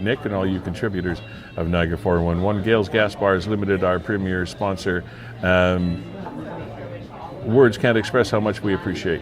Speaker 1: Nick and all you contributors of Niagara 411. Gales Gas Bars Limited, our premier sponsor. Words can't express how much we appreciate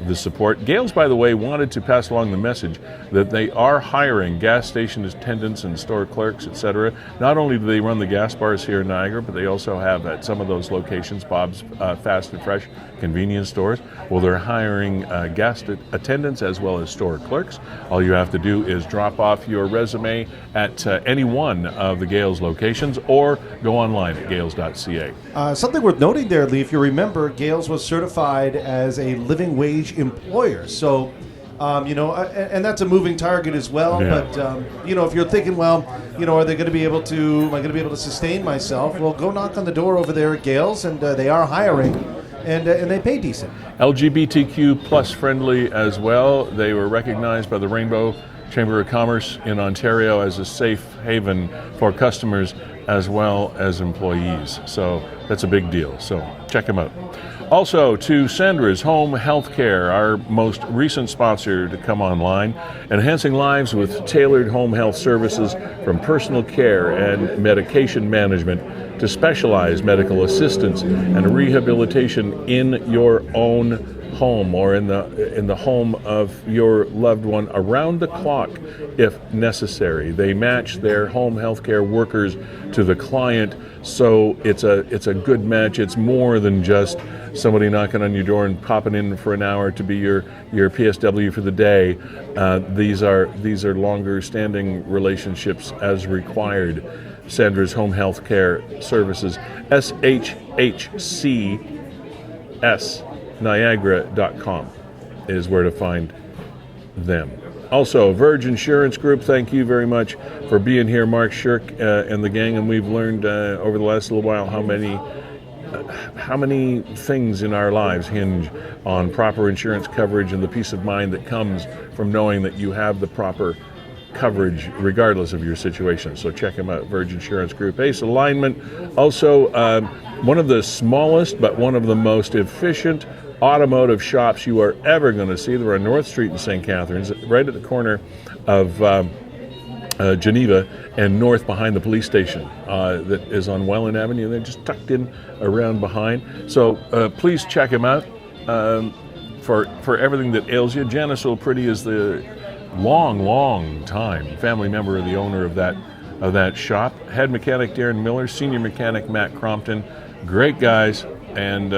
Speaker 1: the support. Gales, by the way, wanted to pass along the message that they are hiring gas station attendants and store clerks, etc. Not only do they run the gas bars here in Niagara, but they also have at some of those locations, Bob's Fast and Fresh convenience stores. Well, they're hiring gas attendants as well as store clerks. All you have to do is drop off your resume at any one of the Gales locations or go online at gales.ca.
Speaker 4: Something worth noting there, Lee, if you remember, Gales was certified as a living wage employer. So, and that's a moving target as well.
Speaker 1: Yeah.
Speaker 4: But, if you're thinking, am I going to be able to sustain myself? Well, go knock on the door over there at Gales, and they are hiring, and they pay decent.
Speaker 1: LGBTQ plus friendly as well. They were recognized by the Rainbow Chamber of Commerce in Ontario as a safe haven for customers as well as employees. So that's a big deal. So check them out. Also to Sandra's Home Healthcare, our most recent sponsor to come online, enhancing lives with tailored home health services from personal care and medication management to specialized medical assistance and rehabilitation in your own home or in the home of your loved one around the clock if necessary. They match their home healthcare workers to the client, so it's a good match. It's more than just somebody knocking on your door and popping in for an hour to be your PSW for the day. These are longer standing relationships as required. Sandra's Home Healthcare Services, SHHCS Niagara.com is where to find them. Also, Verge Insurance Group, thank you very much for being here, Mark Shirk and the gang. And we've learned over the last little while how many things in our lives hinge on proper insurance coverage and the peace of mind that comes from knowing that you have the proper coverage regardless of your situation. So check them out, Verge Insurance Group. Ace Alignment, also one of the smallest but one of the most efficient automotive shops you are ever going to see. They're on North Street in St. Catharines, right at the corner of Geneva and north behind the police station that is on Welland Avenue. They're just tucked in around behind. So please check them out for everything that ails you. Janice O'Pretty is the long time family member of the owner of that shop. Head mechanic Darren Miller, senior mechanic Matt Crompton, great guys, and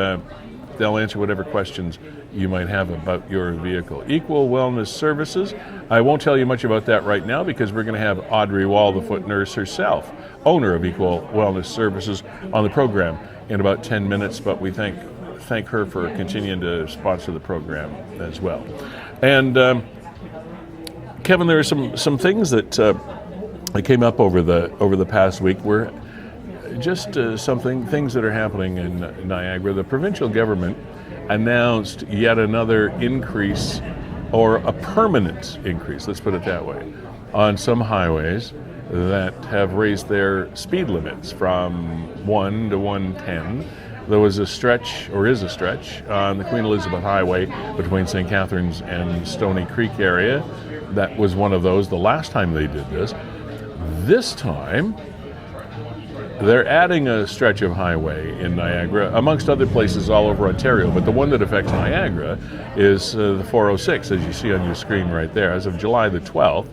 Speaker 1: they'll answer whatever questions you might have about your vehicle. EQUIL Wellness Services, I won't tell you much about that right now because we're going to have Audrey Wall, the foot nurse herself, owner of EQUIL Wellness Services, on the program in about 10 minutes, but we thank her for continuing to sponsor the program as well. And Kevin, there are some things that came up over the past week. Were just things that are happening in Niagara. The provincial government announced yet another increase, or a permanent increase, let's put it that way, on some highways that have raised their speed limits from 1 to 110. There was a stretch on the Queen Elizabeth Highway between St. Catharines and Stony Creek area. That was one of those the last time they did this. This time, they're adding a stretch of highway in Niagara, amongst other places all over Ontario, but the one that affects Niagara is the 406, as you see on your screen right there. As of July the 12th,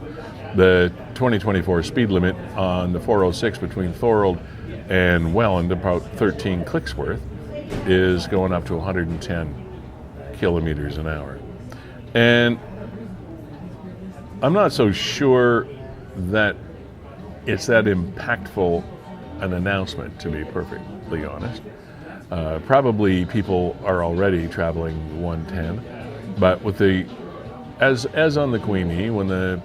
Speaker 1: the 2024 speed limit on the 406 between Feulled and Welland, about 13 Clicksworth, is going up to 110 kilometers an hour. And I'm not so sure that it's that impactful an announcement, to be perfectly honest. Probably people are already traveling 110, but with as on the Queenie, when the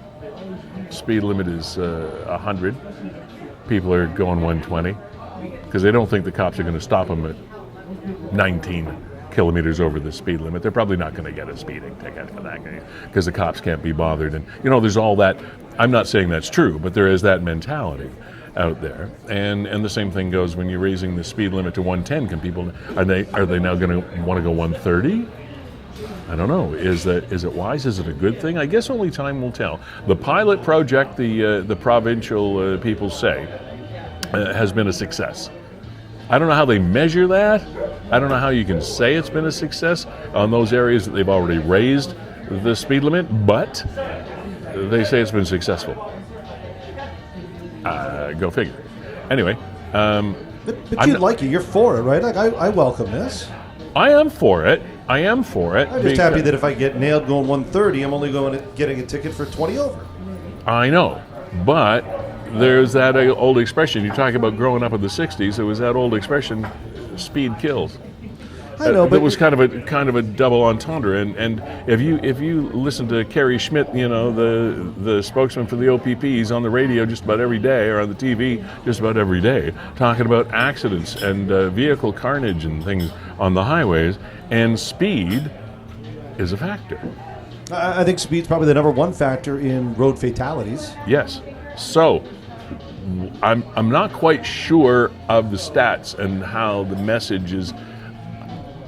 Speaker 1: speed limit is 100, people are going 120 because they don't think the cops are going to stop them at 19 kilometers over the speed limit. They're probably not going to get a speeding ticket for that because the cops can't be bothered. And there's all that. I'm not saying that's true, but there is that mentality out there, and the same thing goes when you're raising the speed limit to 110. Can people are they now going to want to go 130? I don't know. Is it wise? Is it a good thing? I guess only time will tell. The pilot project, the provincial people say, has been a success. I don't know how they measure that. I don't know how you can say it's been a success on those areas that they've already raised the speed limit, but they say it's been successful. Go figure. Anyway.
Speaker 4: But you'd like it. You're for it, right? Like, I welcome this.
Speaker 1: I am for it. I'm
Speaker 4: just happy that if I get nailed going 130, I'm only getting a ticket for 20 over.
Speaker 1: I know. But there's that old expression. You talk about growing up in the 60s. It was that old expression, speed kills.
Speaker 4: I know, but
Speaker 1: it was kind of a double entendre. And if you listen to Kerry Schmidt, the spokesman for the OPP, he's on the radio just about every day, or on the TV just about every day, talking about accidents and vehicle carnage and things on the highways, and speed is a factor.
Speaker 4: I think speed's probably the number one factor in road fatalities.
Speaker 1: Yes. So I'm not quite sure of the stats and how the message is.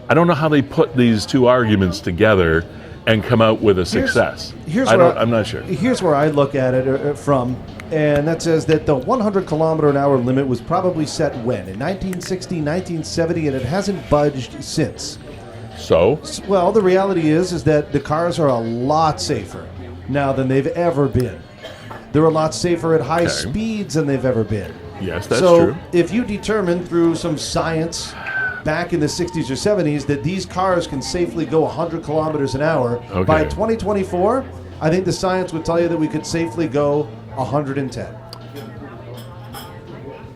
Speaker 1: I don't know how they put these two arguments together and come out with a success. I'm not sure.
Speaker 4: Here's where I look at it from, and that says that the 100 kilometer an hour limit was probably set when? In 1960, 1970, and it hasn't budged since.
Speaker 1: So?
Speaker 4: Well, the reality is that the cars are a lot safer now than they've ever been. They're a lot safer at high speeds than they've ever been.
Speaker 1: Yes, that's
Speaker 4: true.
Speaker 1: So
Speaker 4: if you determine through some science back in the 60s or 70s that these cars can safely go 100 kilometers an hour, by 2024, I think the science would tell you that we could safely go 110.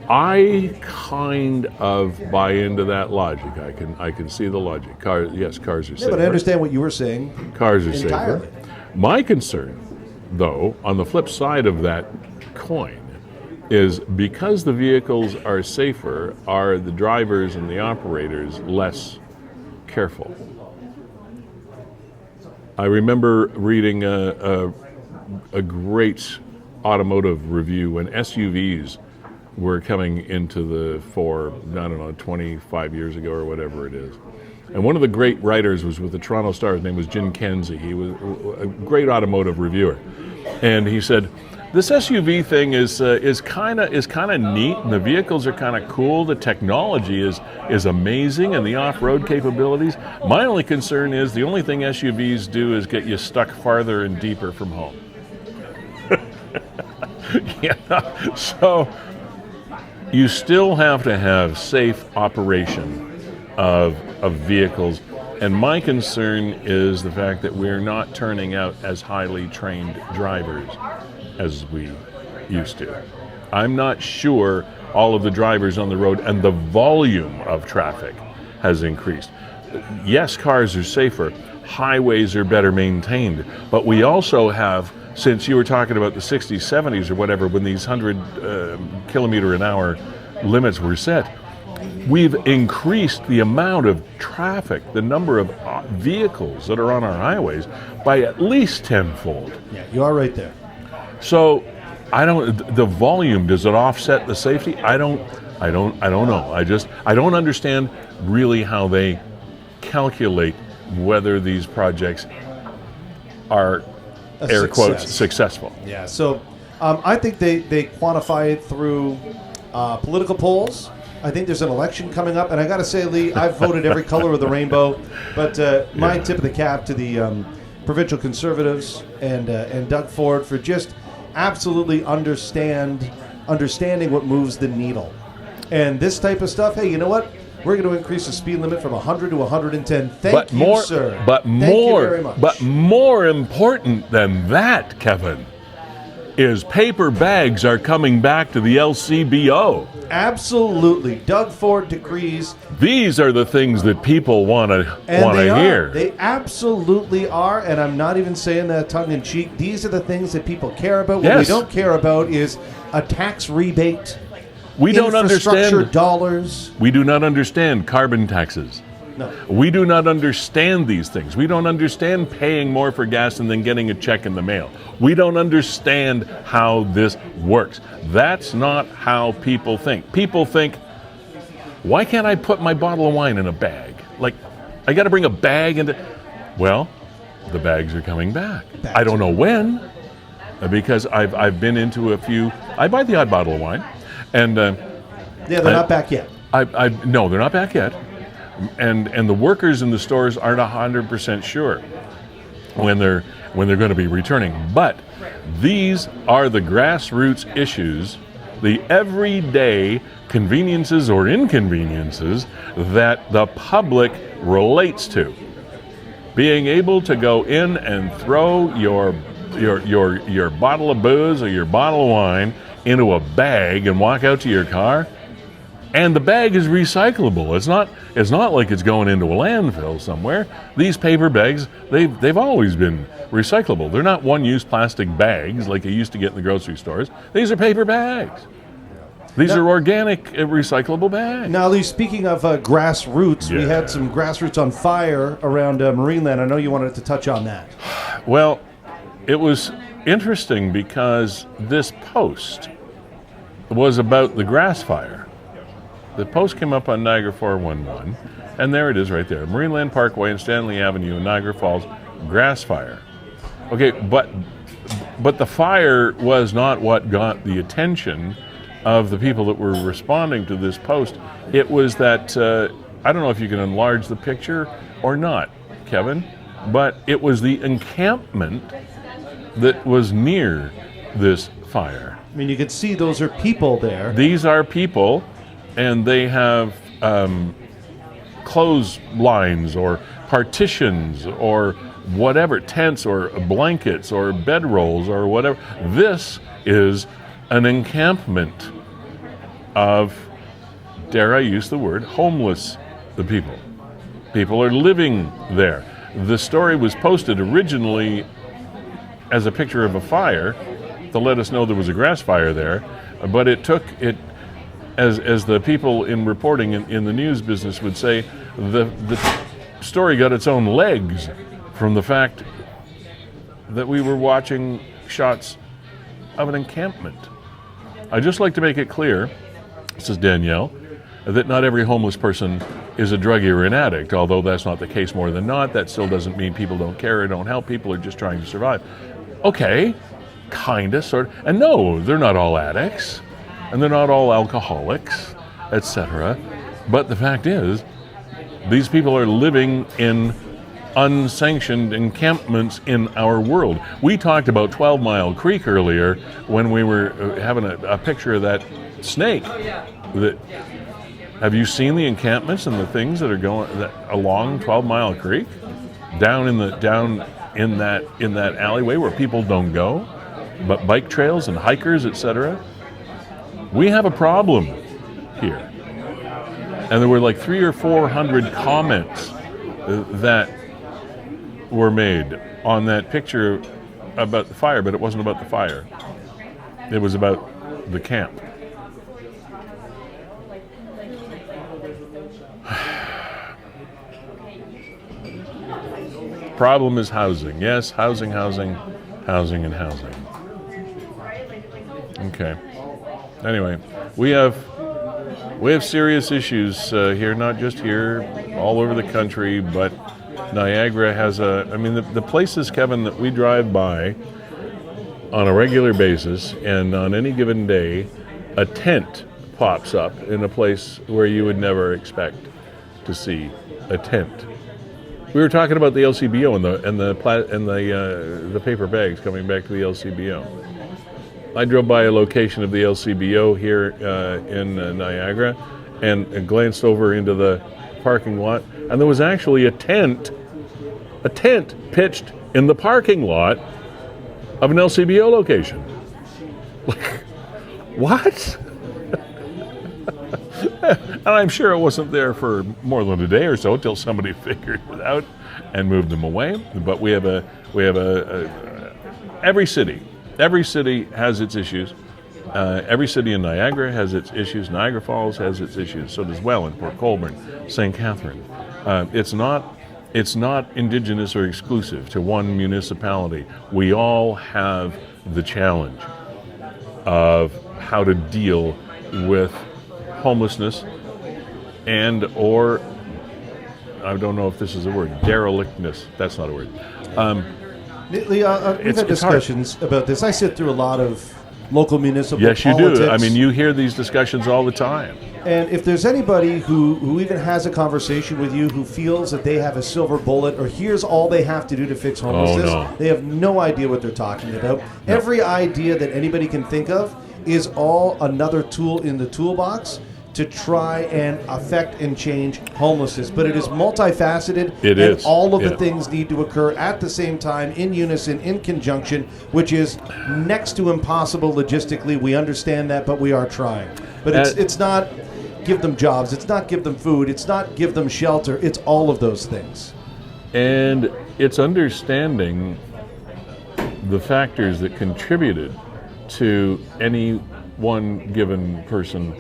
Speaker 1: I kind of buy into that logic. I can see the logic. Cars are safer.
Speaker 4: Yeah, but I understand what you were saying.
Speaker 1: Cars are
Speaker 4: entirely.
Speaker 1: safer. My concern, though, on the flip side of that coin, is because the vehicles are safer, are the drivers and the operators less careful? I remember reading a great automotive review when SUVs were coming into the fore, I don't know, 25 years ago or whatever it is. And one of the great writers was with the Toronto Star. His name was Jim Kenzie. He was a great automotive reviewer. And he said, this SUV thing is kind of neat, and the vehicles are kind of cool. The technology is amazing, and the off-road capabilities. My only concern is the only thing SUVs do is get you stuck farther and deeper from home. Yeah. So you still have to have safe operation of vehicles, and my concern is the fact that we're not turning out as highly trained drivers as we used to. I'm not sure all of the drivers on the road and the volume of traffic has increased. Yes, cars are safer, highways are better maintained, but we also have, since you were talking about the 60s, 70s or whatever, when these 100 kilometer an hour limits were set, we've increased the amount of traffic, the number of vehicles that are on our highways by at least tenfold.
Speaker 4: Yeah, you are right there.
Speaker 1: So, the volume, does it offset the safety? I don't know. I don't understand really how they calculate whether these projects are, air quotes, successful.
Speaker 4: Yeah, so I think they quantify it through political polls. I think there's an election coming up, and I got to say, Lee, I've voted every color of the rainbow, but my tip of the cap to the provincial Conservatives and Doug Ford for just absolutely understanding what moves the needle. And this type of stuff, hey, you know what? We're going to increase the speed limit from 100 to 110. Thank you, sir. Thank you very much.
Speaker 1: But more important than that, Kevin, is paper bags are coming back to the LCBO.
Speaker 4: Absolutely. Doug Ford decrees.
Speaker 1: These are the things that people want to hear.
Speaker 4: They absolutely are, and I'm not even saying that tongue-in-cheek. These are the things that people care about. What we don't care about is a tax rebate,
Speaker 1: we don't understand
Speaker 4: dollars.
Speaker 1: We do not understand carbon taxes.
Speaker 4: No.
Speaker 1: We do not understand these things. We don't understand paying more for gas and then getting a check in the mail. We don't understand how this works. That's not how people think. People think, why can't I put my bottle of wine in a bag? Like, I got to bring a bag into... Well, the bags are coming back. I don't know when, because I've been into a few... I buy the odd bottle of wine, and...
Speaker 4: they're not back yet.
Speaker 1: No, they're not back yet. And the workers in the stores aren't 100% sure when they're going to be returning. But these are the grassroots issues, the everyday conveniences or inconveniences that the public relates to. Being able to go in and throw your bottle of booze or your bottle of wine into a bag and walk out to your car. And the bag is recyclable. It's not like it's going into a landfill somewhere. These paper bags, they've always been recyclable. They're not one-use plastic bags like you used to get in the grocery stores. These are paper bags. These are organic, recyclable bags.
Speaker 4: Now, Lee, speaking of grassroots, we
Speaker 1: Yeah.
Speaker 4: had some grassroots on fire around Marineland. I know you wanted to touch on that.
Speaker 1: Well, it was interesting because this post was about the grass fire. The post came up on Niagara 411, and there it is right there. Marineland Parkway and Stanley Avenue in Niagara Falls, grass fire. Okay, but the fire was not what got the attention of the people that were responding to this post. It was that, I don't know if you can enlarge the picture or not, Kevin, but it was the encampment that was near this fire.
Speaker 4: I mean, you can see those are people there.
Speaker 1: These are people, and they have clotheslines or partitions or whatever, tents or blankets or bedrolls or whatever. This is an encampment of, dare I use the word, homeless the people. People are living there. The story was posted originally as a picture of a fire to let us know there was a grass fire there, but it took it, as the people in reporting in the news business would say, the story got its own legs from the fact that we were watching shots of an encampment. I'd just like to make it clear, this is Danielle, that not every homeless person is a druggie or an addict, although that's not the case more than not. That still doesn't mean people don't care or don't help. People are just trying to survive. Okay, kinda, sort of. And no, they're not all addicts, and they're not all alcoholics, etc. But the fact is, these people are living in unsanctioned encampments in our world. We talked about 12 Mile Creek earlier when we were having a picture of that snake. Have you seen the encampments and the things that are going along 12 Mile Creek, down in that alleyway where people don't go, but bike trails and hikers, etc.? We have a problem here, and there were like 300 or 400 comments that were made on that picture about the fire, but it wasn't about the fire. It was about the camp. Problem is housing. Yes, housing, and housing. Okay. Anyway, we have serious issues here, not just here, all over the country, but Niagara has the places, Kevin, that we drive by on a regular basis, and on any given day, a tent pops up in a place where you would never expect to see a tent. We were talking about the LCBO and the paper bags coming back to the LCBO. I drove by a location of the LCBO here in Niagara and glanced over into the parking lot, and there was actually a tent pitched in the parking lot of an LCBO location. Like, what? And I'm sure it wasn't there for more than a day or so till somebody figured it out and moved them away. But we have every city has its issues. Every city in Niagara has its issues. Niagara Falls has its issues. So does Welland, Port Colborne, St. Catherine. It's not indigenous or exclusive to one municipality. We all have the challenge of how to deal with homelessness or I don't know if this is a word, derelictness. That's not a word.
Speaker 4: We've had discussions about this. I sit through a lot of local municipal
Speaker 1: Yes, you
Speaker 4: politics.
Speaker 1: do. I mean, you hear these discussions all the time.
Speaker 4: And if there's anybody who even has a conversation with you who feels that they have a silver bullet or here's all they have to do to fix homelessness,
Speaker 1: no.
Speaker 4: They have no idea what they're talking about. No. Every idea that anybody can think of is all another tool in the toolbox to try and affect and change homelessness. But it is multifaceted.
Speaker 1: It is.
Speaker 4: All of the things need to occur at the same time, in unison, in conjunction, which is next to impossible logistically. We understand that, but we are trying. But it's not give them jobs. It's not give them food. It's not give them shelter. It's all of those things.
Speaker 1: And it's understanding the factors that contributed to any one given person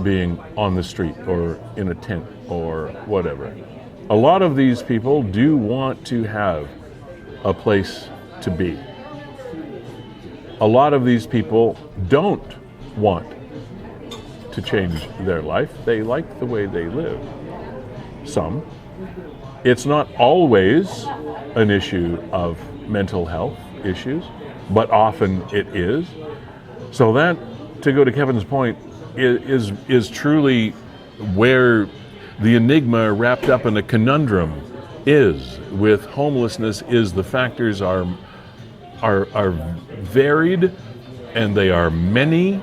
Speaker 1: being on the street or in a tent or whatever. A lot of these people do want to have a place to be. A lot of these people don't want to change their life. They like the way they live. Some. It's not always an issue of mental health issues, but often it is. So that, to go to Kevin's point, is truly where the enigma wrapped up in a conundrum is with homelessness. Is the factors are varied, and they are many,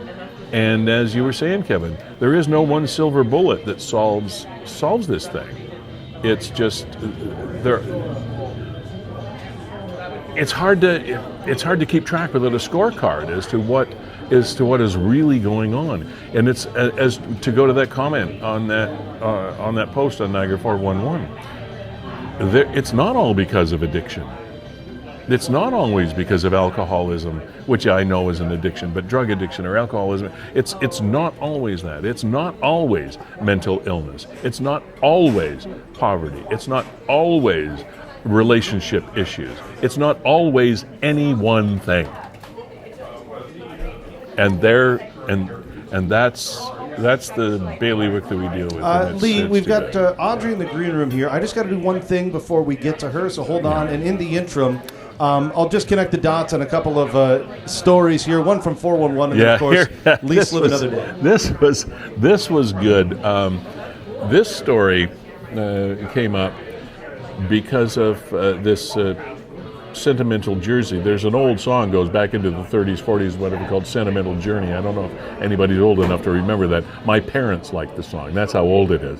Speaker 1: and as you were saying, Kevin, there is no one silver bullet that solves this thing. It's just there. It's hard to keep track without a scorecard as to what is really going on. And it's as to go to that comment on that post on Niagara 411. It's not all because of addiction. It's not always because of alcoholism, which I know is an addiction, but drug addiction or alcoholism, it's not always that. It's not always mental illness. It's not always poverty. It's not always relationship issues. It's not always any one thing. And that's the bailiwick that we deal with.
Speaker 4: Lee, we've got Audrey in the green room here. I just got to do one thing before we get to her, so hold on. And in the interim, I'll just connect the dots on a couple of stories here. One from 411, and then, of course, Lease Live Another Day.
Speaker 1: This was good. This story came up because of this sentimental jersey. There's an old song goes back into the 30s, 40s, whatever, called Sentimental Journey. I don't know if anybody's old enough to remember that. My parents liked the song. That's how old it is.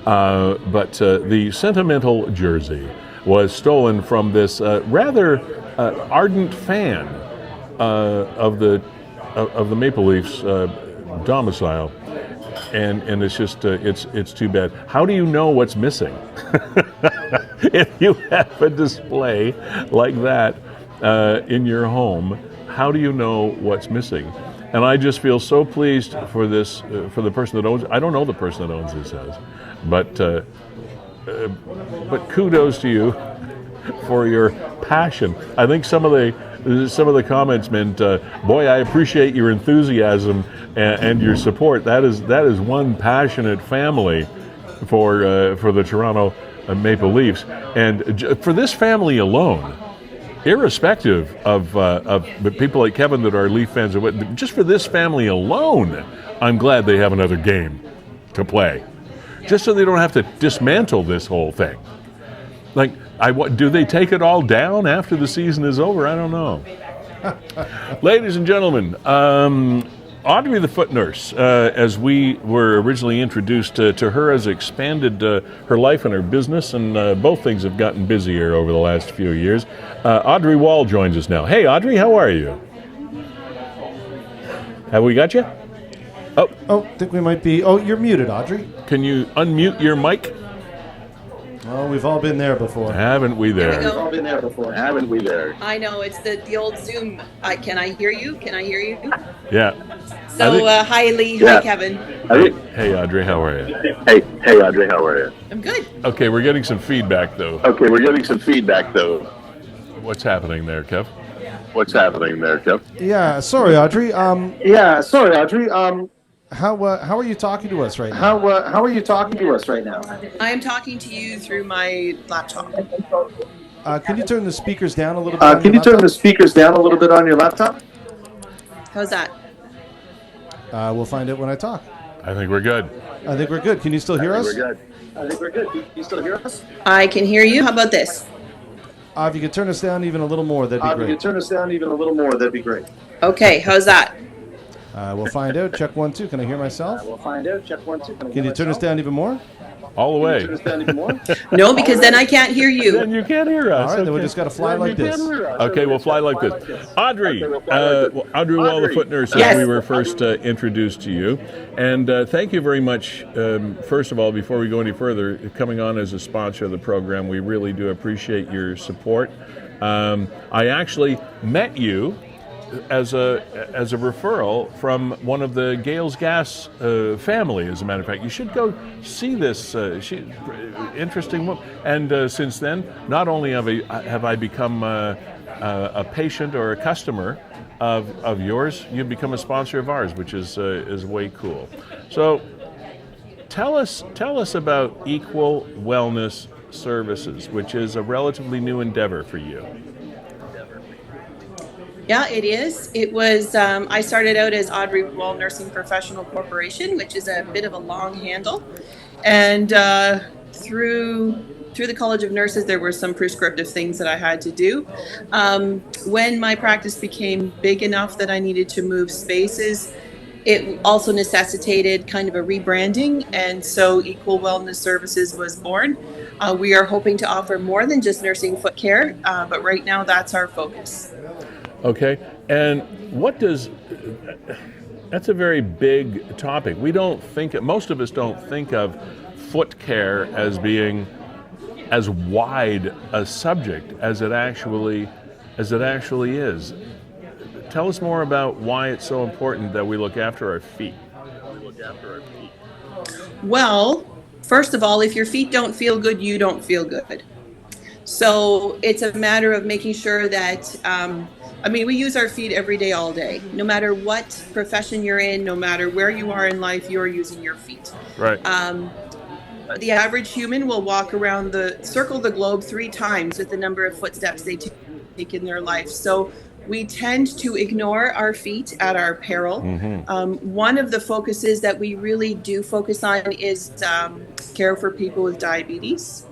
Speaker 1: But the sentimental jersey was stolen from this rather ardent fan of the Maple Leafs domicile, and it's just it's too bad. How do you know what's missing if you have a display like that in your home? How do you know what's missing? And I just feel so pleased for this for the person that owns. I don't know the person that owns this house, but kudos to you for your passion. I think some of the comments meant, boy, I appreciate your enthusiasm and your support. That is one passionate family for the Toronto Maple Leafs, and for this family alone, irrespective of people like Kevin that are Leaf fans, just for this family alone, I'm glad they have another game to play. Just so they don't have to dismantle this whole thing. Like, do they take it all down after the season is over? I don't know. Ladies and gentlemen, Audrey the foot nurse, as we were originally introduced to her, has expanded her life and her business, and both things have gotten busier over the last few years. Audrey Wall joins us now. Hey, Audrey, how are you? Have we got you?
Speaker 4: Oh, I think we might be. Oh, you're muted, Audrey.
Speaker 1: Can you unmute your mic?
Speaker 4: Oh, we've all been there before.
Speaker 1: Haven't we there?
Speaker 7: We've all
Speaker 1: been there before. Haven't we there?
Speaker 7: I know, it's the old Zoom. Can I hear you? Can I hear you?
Speaker 1: Yeah.
Speaker 7: So, hi Lee, hi Kevin.
Speaker 1: Hey, Audrey, how are you?
Speaker 8: Hey, Audrey, how are you?
Speaker 7: I'm good.
Speaker 1: Okay, we're getting some feedback, though. What's happening there, Kev?
Speaker 4: Yeah, sorry, Audrey. How are you talking to us right now?
Speaker 8: How are you talking to us right now?
Speaker 7: I am talking to you through my laptop.
Speaker 4: Can you turn the speakers down a little bit?
Speaker 8: On your laptop?
Speaker 7: How's that?
Speaker 4: We'll find out when I talk.
Speaker 1: I think we're good.
Speaker 4: Can you still hear us?
Speaker 8: I think we're good. Can you still hear us?
Speaker 7: I can hear you. How about this?
Speaker 4: If you could turn us down even a little more, that'd be great.
Speaker 7: Okay, how's that?
Speaker 4: We'll find out. Check 1, 2. Can I hear myself? Can you turn us down even more?
Speaker 1: All the way.
Speaker 7: No, because then I can't hear you.
Speaker 1: Then you can't hear us.
Speaker 4: All right, then we just got to fly like this.
Speaker 1: Okay, we'll fly like this. Audrey, Audrey Wall, the foot nurse, as we were first introduced to you. And thank you very much, first of all, before we go any further, coming on as a sponsor of the program. We really do appreciate your support. I actually met you as a referral from one of the Gales Gas family. As a matter of fact, you should go see this. Interesting woman. And since then, not only have I become a patient or a customer of yours, you've become a sponsor of ours, which is way cool. So tell us about EQUIL Wellness Services, which is a relatively new endeavor for you.
Speaker 7: Yeah, it is. It was, I started out as Audrey Nursing Professional Corporation, which is a bit of a long handle. And through the College of Nurses, there were some prescriptive things that I had to do. When my practice became big enough that I needed to move spaces, it also necessitated kind of a rebranding. And so EQUIL Wellness Services was born. We are hoping to offer more than just nursing foot care, but right now that's our focus.
Speaker 1: Okay, and that's a very big topic. Most of us don't think of foot care as being as wide a subject as it actually is. Tell us more about why it's so important that we look after our feet.
Speaker 7: Well, first of all, if your feet don't feel good, you don't feel good. So it's a matter of making sure that, we use our feet every day, all day. No matter what profession you're in, no matter where you are in life, you're using your feet.
Speaker 1: Right.
Speaker 7: The average human will circle the globe 3 times with the number of footsteps they take in their life. So we tend to ignore our feet at our peril. Mm-hmm. One of the focuses that we really do focus on is care for people with diabetes.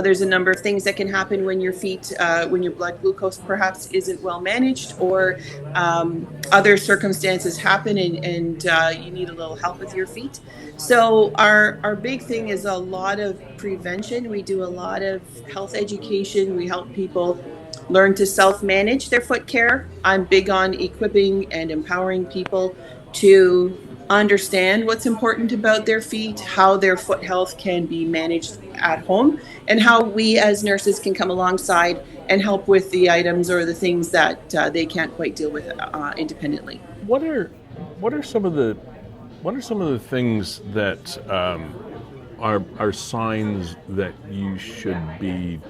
Speaker 7: There's a number of things that can happen when your feet, when your blood glucose perhaps isn't well managed, or other circumstances happen and you need a little help with your feet. So our big thing is a lot of prevention. We do a lot of health education. We help people learn to self-manage their foot care. I'm big on equipping and empowering people to understand what's important about their feet, how their foot health can be managed at home, and how we as nurses can come alongside and help with the items or the things that they can't quite deal with independently.
Speaker 1: What are some of the things that are signs that you should be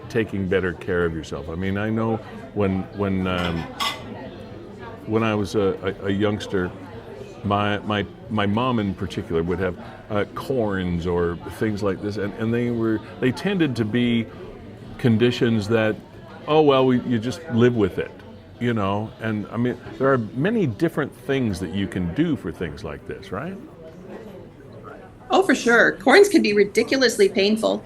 Speaker 1: taking better care of yourself? I mean, I know when I was a youngster, my mom in particular would have corns or things like this, and they tended to be conditions that, you just live with it, you know. And I mean, there are many different things that you can do for things like this, right?
Speaker 7: Oh, for sure. Corns can be ridiculously painful.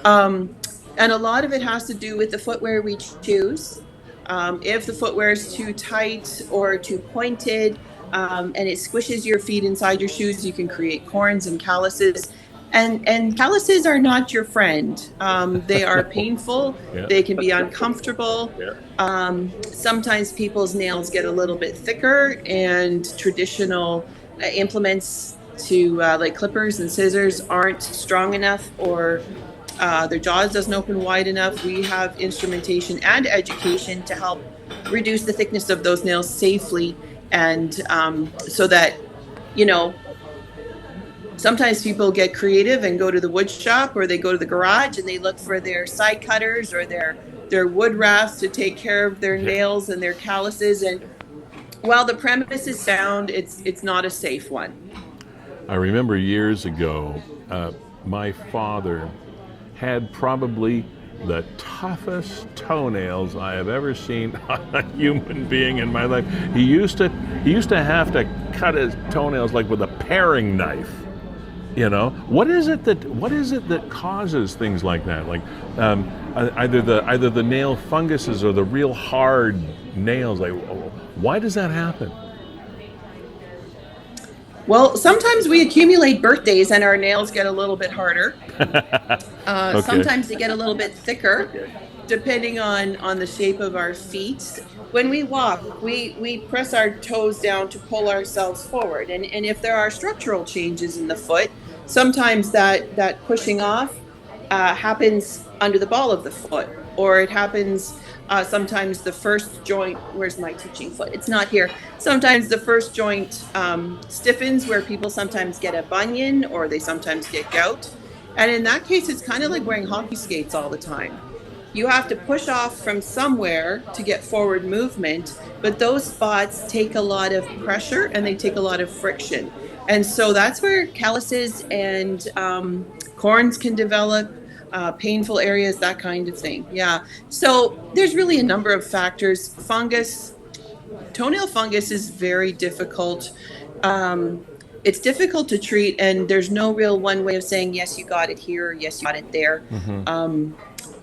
Speaker 7: And a lot of it has to do with the footwear we choose. If the footwear is too tight or too pointed, and it squishes your feet inside your shoes, you can create corns and calluses. And calluses are not your friend. They are painful. Yeah. They can be uncomfortable. Yeah. Sometimes people's nails get a little bit thicker, and traditional implements like clippers and scissors aren't strong enough, or their jaws doesn't open wide enough. We have instrumentation and education to help reduce the thickness of those nails safely, and so that, sometimes people get creative and go to the wood shop, or they go to the garage and they look for their side cutters or their wood rafts to take care of their nails and their calluses. And while the premise is sound, it's not a safe one.
Speaker 1: I remember years ago, my father had probably the toughest toenails I have ever seen on a human being in my life. He used to have to cut his toenails like with a paring knife. You know, what is it that causes things like that? Like either the nail funguses or the real hard nails. Like, why does that happen?
Speaker 7: Well, sometimes we accumulate birthdays and our nails get a little bit harder. Okay. Sometimes they get a little bit thicker, depending on the shape of our feet. When we walk, we press our toes down to pull ourselves forward. And if there are structural changes in the foot, sometimes that pushing off happens under the ball of the foot, or it happens Sometimes the first joint, where's my teaching foot? It's not here. Sometimes the first joint stiffens, where people sometimes get a bunion or they sometimes get gout. And in that case, it's kind of like wearing hockey skates all the time. You have to push off from somewhere to get forward movement, but those spots take a lot of pressure and they take a lot of friction. And so that's where calluses and corns can develop, painful areas, that kind of thing. Yeah. So there's really a number of factors. Fungus, toenail fungus is very difficult. It's difficult to treat, and there's no real one way of saying, yes, you got it here, or yes, you got it there.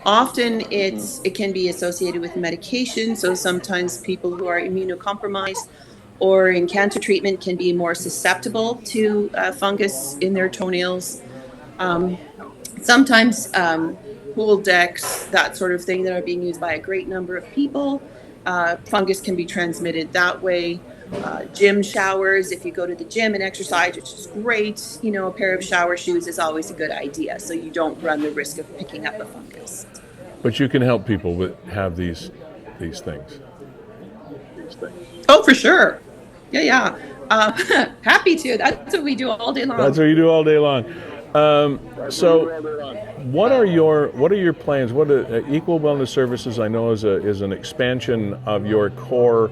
Speaker 7: Often it can be associated with medication. So sometimes people who are immunocompromised or in cancer treatment can be more susceptible to fungus in their toenails. Sometimes pool decks, that sort of thing, that are being used by a great number of people. Fungus can be transmitted that way. Gym showers, if you go to the gym and exercise, which is great, a pair of shower shoes is always a good idea, so you don't run the risk of picking up a fungus.
Speaker 1: But you can help people have these things.
Speaker 7: Oh, for sure. Yeah. Happy to. That's what we do all day long.
Speaker 1: That's what you do all day long. So, what are your plans? What Equal Wellness Services, I know, is an expansion of your core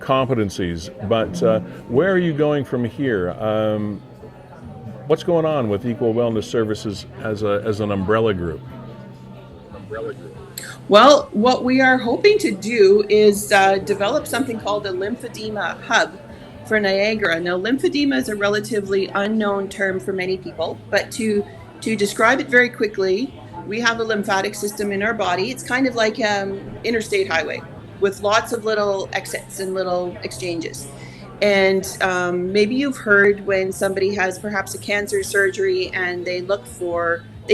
Speaker 1: competencies, but where are you going from here? What's going on with Equal Wellness Services as an umbrella group?
Speaker 7: Well, what we are hoping to do is develop something called a lymphedema hub for Niagara. Now, lymphedema is a relatively unknown term for many people, but to describe it very quickly, we have a lymphatic system in our body. It's kind of like interstate highway with lots of little exits and little exchanges. And maybe you've heard when somebody has perhaps a cancer surgery and they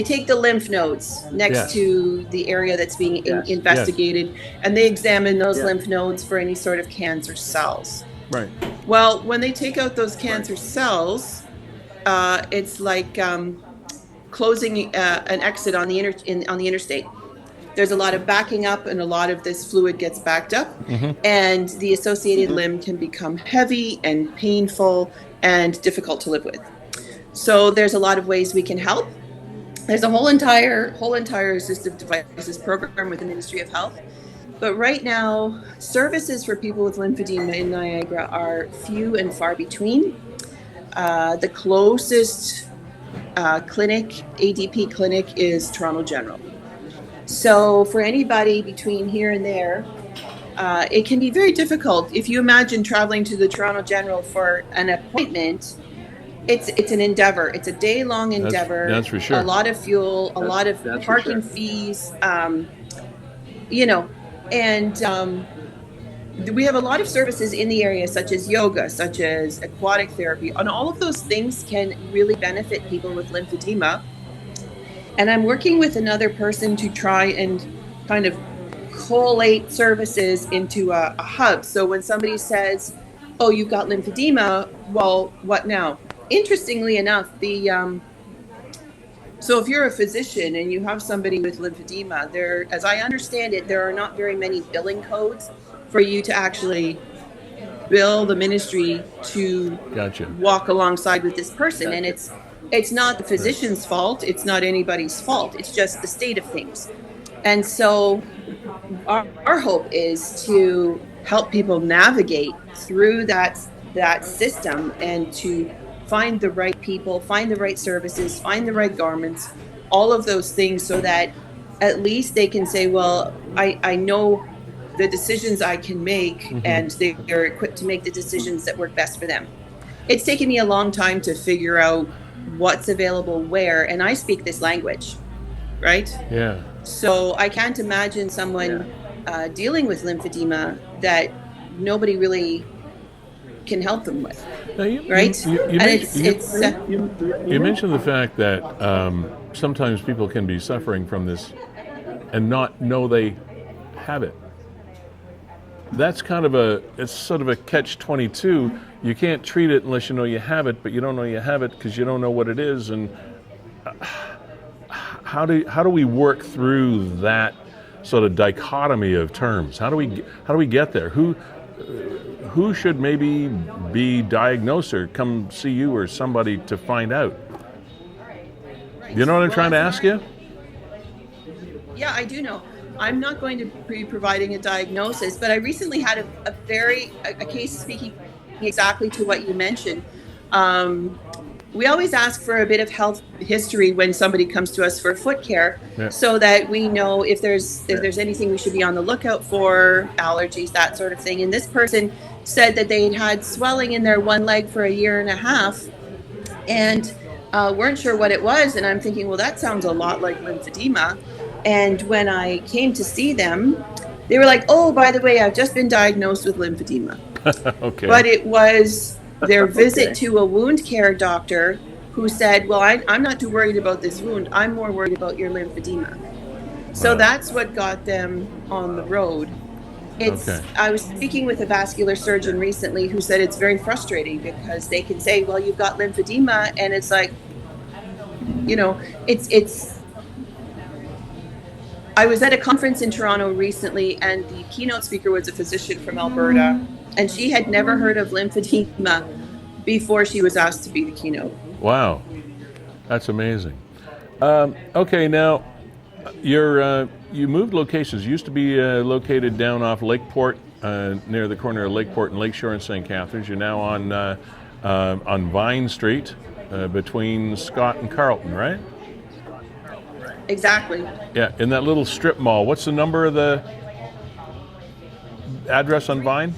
Speaker 7: take the lymph nodes next to the area that's being investigated, and they examine those lymph nodes for any sort of cancer cells.
Speaker 1: Right.
Speaker 7: Well, when they take out those cancer cells, it's like closing an exit on the interstate. There's a lot of backing up, and a lot of this fluid gets backed up, and the associated limb can become heavy and painful and difficult to live with. So there's a lot of ways we can help. There's a whole entire assistive devices program with the Ministry of Health. But right now, services for people with lymphedema in Niagara are few and far between. The closest ADP clinic is Toronto General. So for anybody between here and there, it can be very difficult. If you imagine traveling to the Toronto General for an appointment, it's an endeavor. It's a day-long endeavor.
Speaker 1: That's for sure.
Speaker 7: A lot of fuel, a lot of parking fees, and we have a lot of services in the area, such as yoga, such as aquatic therapy, and all of those things can really benefit people with lymphedema. And I'm working with another person to try and kind of collate services into a hub. So when somebody says, oh, you've got lymphedema, well, what now? Interestingly enough, so if you're a physician and you have somebody with lymphedema, as I understand it, there are not very many billing codes for you to actually bill the ministry to walk alongside with this person. And it's not the physician's fault. It's not anybody's fault. It's just the state of things. And so our hope is to help people navigate through that system and to find the right people, find the right services, find the right garments, all of those things, so that at least they can say, well, I know the decisions I can make, and they're equipped to make the decisions that work best for them. It's taken me a long time to figure out what's available where, and I speak this language, right?
Speaker 1: Yeah.
Speaker 7: So I can't imagine someone dealing with lymphedema that nobody really can help them with, right?
Speaker 1: You mentioned the fact that sometimes people can be suffering from this and not know they have it. That's it's sort of a catch-22. You can't treat it unless you know you have it, but you don't know you have it because you don't know what it is. And how do we work through that sort of dichotomy of terms? How do we get there? Who should maybe be diagnosed or come see you or somebody to find out? You know what I'm trying to ask you?
Speaker 7: Yeah, I do know. I'm not going to be providing a diagnosis, but I recently had a case speaking exactly to what you mentioned. We always ask for a bit of health history when somebody comes to us for foot care, so that we know if there's anything we should be on the lookout for, allergies, that sort of thing. And this person said that they had swelling in their one leg for a year and a half, and weren't sure what it was. And I'm thinking, well, that sounds a lot like lymphedema. And when I came to see them, they were like, "Oh, by the way, I've just been diagnosed with lymphedema."
Speaker 1: Okay.
Speaker 7: But it was their visit to a wound care doctor who said, "Well, I'm not too worried about this wound. I'm more worried about your lymphedema." So that's what got them on the road. I was speaking with a vascular surgeon recently who said it's very frustrating because they can say, "Well, you've got lymphedema," and it's like, it's. I was at a conference in Toronto recently, and the keynote speaker was a physician from Alberta, and she had never heard of lymphedema before she was asked to be the keynote.
Speaker 1: Wow, that's amazing. Okay, now you moved locations. You used to be located down off Lakeport, near the corner of Lakeport and Lakeshore in St. Catharines. You're now on Vine Street, between Scott and Carleton, right?
Speaker 7: Exactly.
Speaker 1: Yeah, in that little strip mall. What's the number of the address on Vine?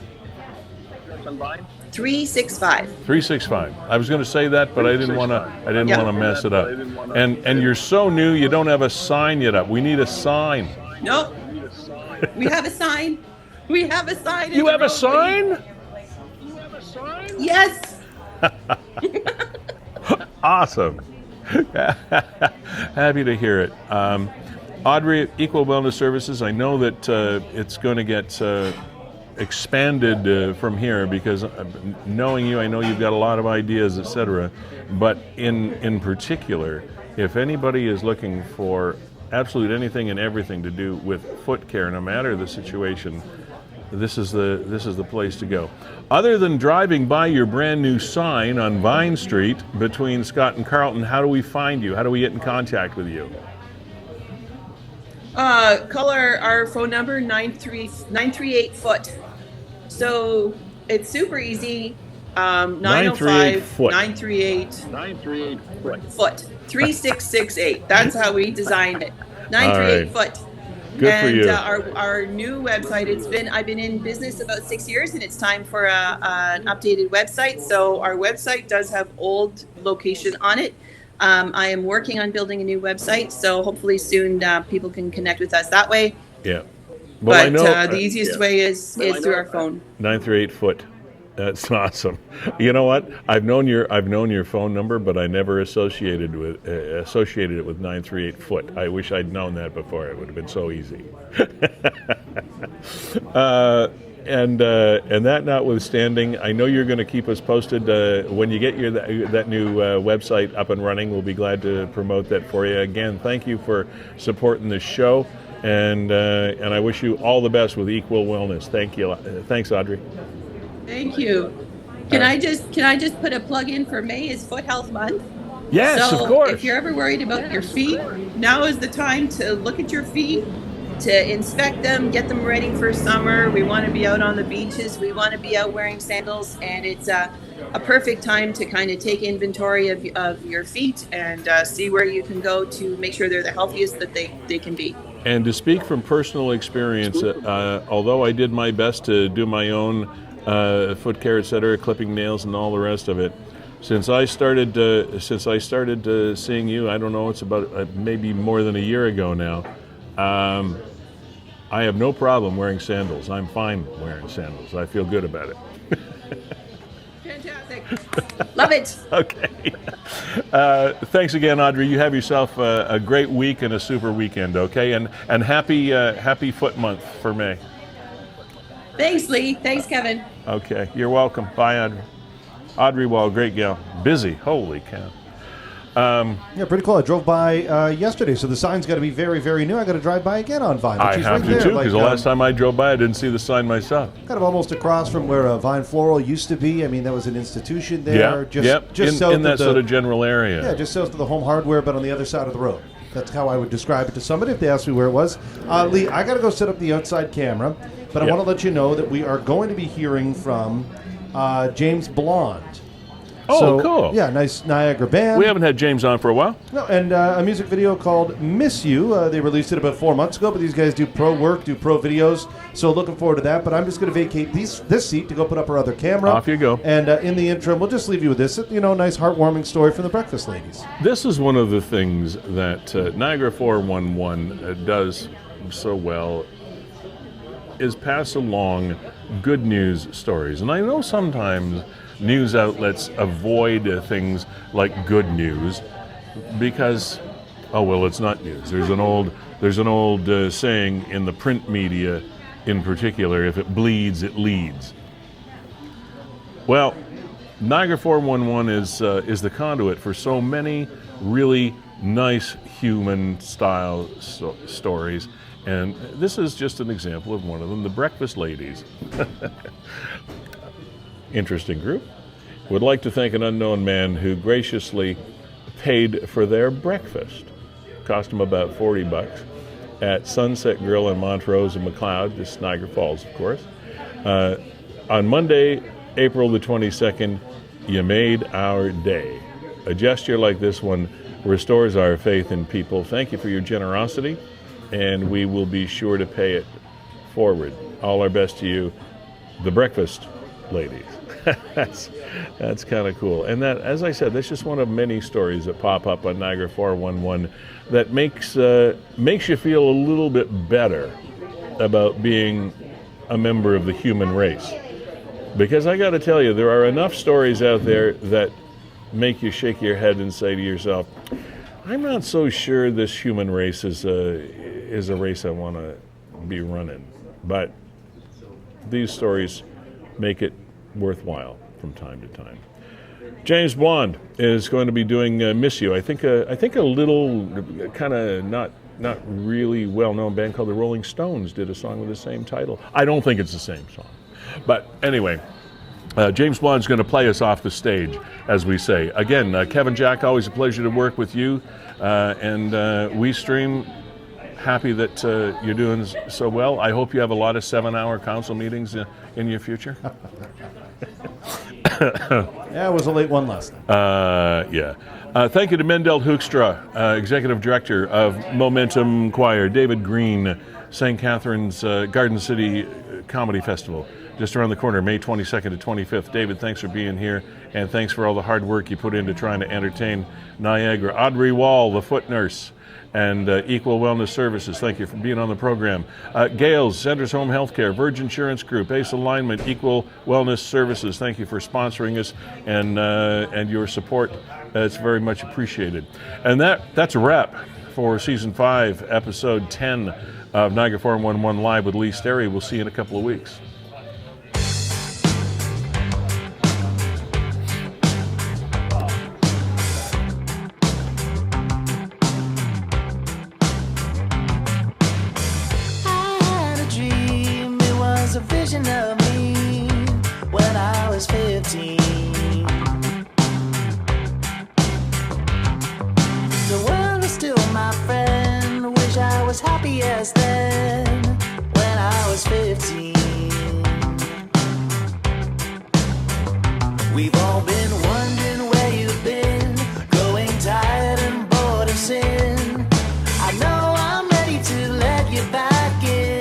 Speaker 7: 365.
Speaker 1: 365. I was going to say that, but I didn't want to mess it up. And you're so new, you don't have a sign yet up. We need a sign.
Speaker 7: Nope. We have a sign. We have a sign.
Speaker 1: You have a sign?
Speaker 7: Yes.
Speaker 1: Awesome. Happy to hear it. Audrey at EQUIL Wellness Services, I know that it's going to get expanded from here because knowing you, I know you've got a lot of ideas, etc. But in particular, if anybody is looking for absolute anything and everything to do with foot care, no matter the situation, this is the place to go. Other than driving by your brand new sign on Vine Street between Scott and Carleton, how do we find you? How do we get in contact with you?
Speaker 7: Call our phone number, 938-FOOT. So it's super easy. 905-938-FOOT. 3668. That's how we designed it. 938-FOOT.
Speaker 1: Good for you.
Speaker 7: Our new website, I've been in business about 6 years, and it's time for an updated website. So our website does have old location on it. I am working on building a new website, so hopefully soon people can connect with us that way.
Speaker 1: Yeah. Well,
Speaker 7: But
Speaker 1: I know,
Speaker 7: the easiest way is through our phone.
Speaker 1: 938-FOOT. That's awesome. You know what? I've known your phone number, but I never associated it with 938-FOOT. I wish I'd known that before. It would have been so easy. And that notwithstanding, I know you're going to keep us posted when you get that new website up and running. We'll be glad to promote that for you. Again, thank you for supporting this show, and I wish you all the best with EQUIL Wellness. Thank you. Thanks, Audrey.
Speaker 7: Thank you. Can I just put a plug in for May is Foot Health Month?
Speaker 1: Yes,
Speaker 7: so
Speaker 1: of course.
Speaker 7: If you're ever worried about your feet, now is the time to look at your feet, to inspect them, get them ready for summer. We want to be out on the beaches. We want to be out wearing sandals, and it's a perfect time to kind of take inventory of your feet and see where you can go to make sure they're the healthiest that they can be.
Speaker 1: And to speak from personal experience, although I did my best to do my own foot care, etc., clipping nails and all the rest of it, since I started seeing you, I don't know, it's about maybe more than a year ago now. I have no problem wearing sandals. I'm fine wearing sandals. I feel good about it.
Speaker 7: Fantastic. Love it.
Speaker 1: Okay. Thanks again, Audrey. You have yourself a great week and a super weekend, okay? And happy Foot Month for May.
Speaker 7: Thanks, Lee. Thanks, Kevin.
Speaker 1: Okay. You're welcome. Bye, Audrey. Audrey Wall, great gal. Busy. Holy cow.
Speaker 4: Yeah, pretty cool. I drove by yesterday, so the sign's got to be very, very new. I got to drive by again on Vine.
Speaker 1: I have to too, because the last time I drove by, I didn't see the sign myself.
Speaker 4: Kind of almost across from where Vine Floral used to be. I mean, that was an institution there.
Speaker 1: Just
Speaker 4: south
Speaker 1: in that
Speaker 4: of the,
Speaker 1: sort of general area.
Speaker 4: Yeah, just south of the Home Hardware, but on the other side of the road. That's how I would describe it to somebody if they asked me where it was. Lee, I got to go set up the outside camera, but I want to let you know that we are going to be hearing from James Blonde.
Speaker 1: Oh, cool.
Speaker 4: Yeah, nice Niagara band.
Speaker 1: We haven't had James on for a while.
Speaker 4: No, and a music video called Miss You. They released it about 4 months ago, but these guys do pro work, do pro videos, so looking forward to that. But I'm just going to vacate this seat to go put up our other camera.
Speaker 1: Off you go.
Speaker 4: And in the interim, we'll just leave you with this, nice heartwarming story from the Breakfast Ladies.
Speaker 1: This is one of the things that Niagara 411 does so well, is pass along good news stories. And I know sometimes news outlets avoid things like good news because, it's not news. There's an old saying in the print media, in particular, if it bleeds, it leads. Well, Niagara 411 is the conduit for so many really nice human style stories, and this is just an example of one of them, the Breakfast Ladies. Interesting group. Would like to thank an unknown man who graciously paid for their breakfast. Cost him about $40 at Sunset Grill in Montrose and McLeod, this Niagara Falls, of course. On Monday, April the 22nd, you made our day. A gesture like this one restores our faith in people. Thank you for your generosity, and we will be sure to pay it forward. All our best to you, the Breakfast Ladies. That's kind of cool. And that, as I said, that's just one of many stories that pop up on Niagara 411 that makes you feel a little bit better about being a member of the human race. Because I got to tell you, there are enough stories out there that make you shake your head and say to yourself, I'm not so sure this human race is a race I want to be running. But these stories make it worthwhile from time to time. James Blonde is going to be doing Miss You. I think a little kind of not really well-known band called the Rolling Stones did a song with the same title. I don't think it's the same song. But anyway, James Blonde's going to play us off the stage, as we say. Again, Kevin Jack, always a pleasure to work with you. And WeeStream, happy that you're doing so well. I hope you have a lot of 7-hour council meetings in your future.
Speaker 4: Yeah, it was a late one last night.
Speaker 1: Thank you to Mendelt Hoekstra, Executive Director of Momentum Choir, David Green, St. Catharines Garden City Comedy Festival, just around the corner, May 22nd to 25th. David, thanks for being here, and thanks for all the hard work you put into trying to entertain Niagara. Audrey Wall, the foot nurse, and EQUIL Wellness Services, thank you for being on the program. Gales, Centers Home Healthcare, Verge Insurance Group, ACE Alignment, EQUIL Wellness Services, thank you for sponsoring us and your support. It's very much appreciated. And that's a wrap for Season 5, Episode 10 of Niagara 411 Live with Lee Sterry. We'll see you in a couple of weeks.
Speaker 9: A vision of me when I was 15. The world is still my friend. Wish I was happy as then when I was 15. We've all been wondering where you've been, growing tired and bored of sin. I know I'm ready to let you back in.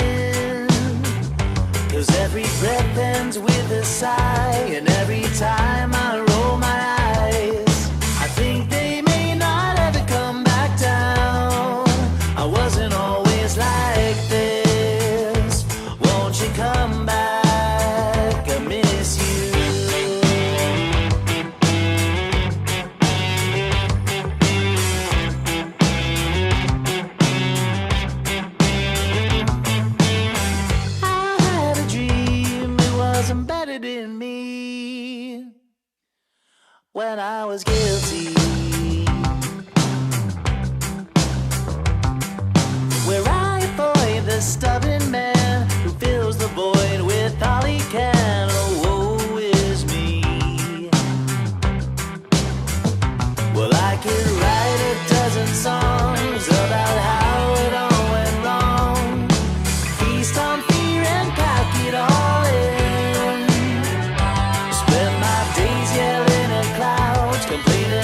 Speaker 9: 'Cause every breath ends with a sigh, and every time I roll my eyes, I think they may not ever come back down. I wasn't always like this. Won't you come back? I miss you. Embedded in me when I was guilty. a stubborn man who fills the void with all he can. Oh, woe is me. Well, I could write a dozen songs about how it all went wrong. Feast on fear and pack it all in. Spend my days yelling at clouds, complaining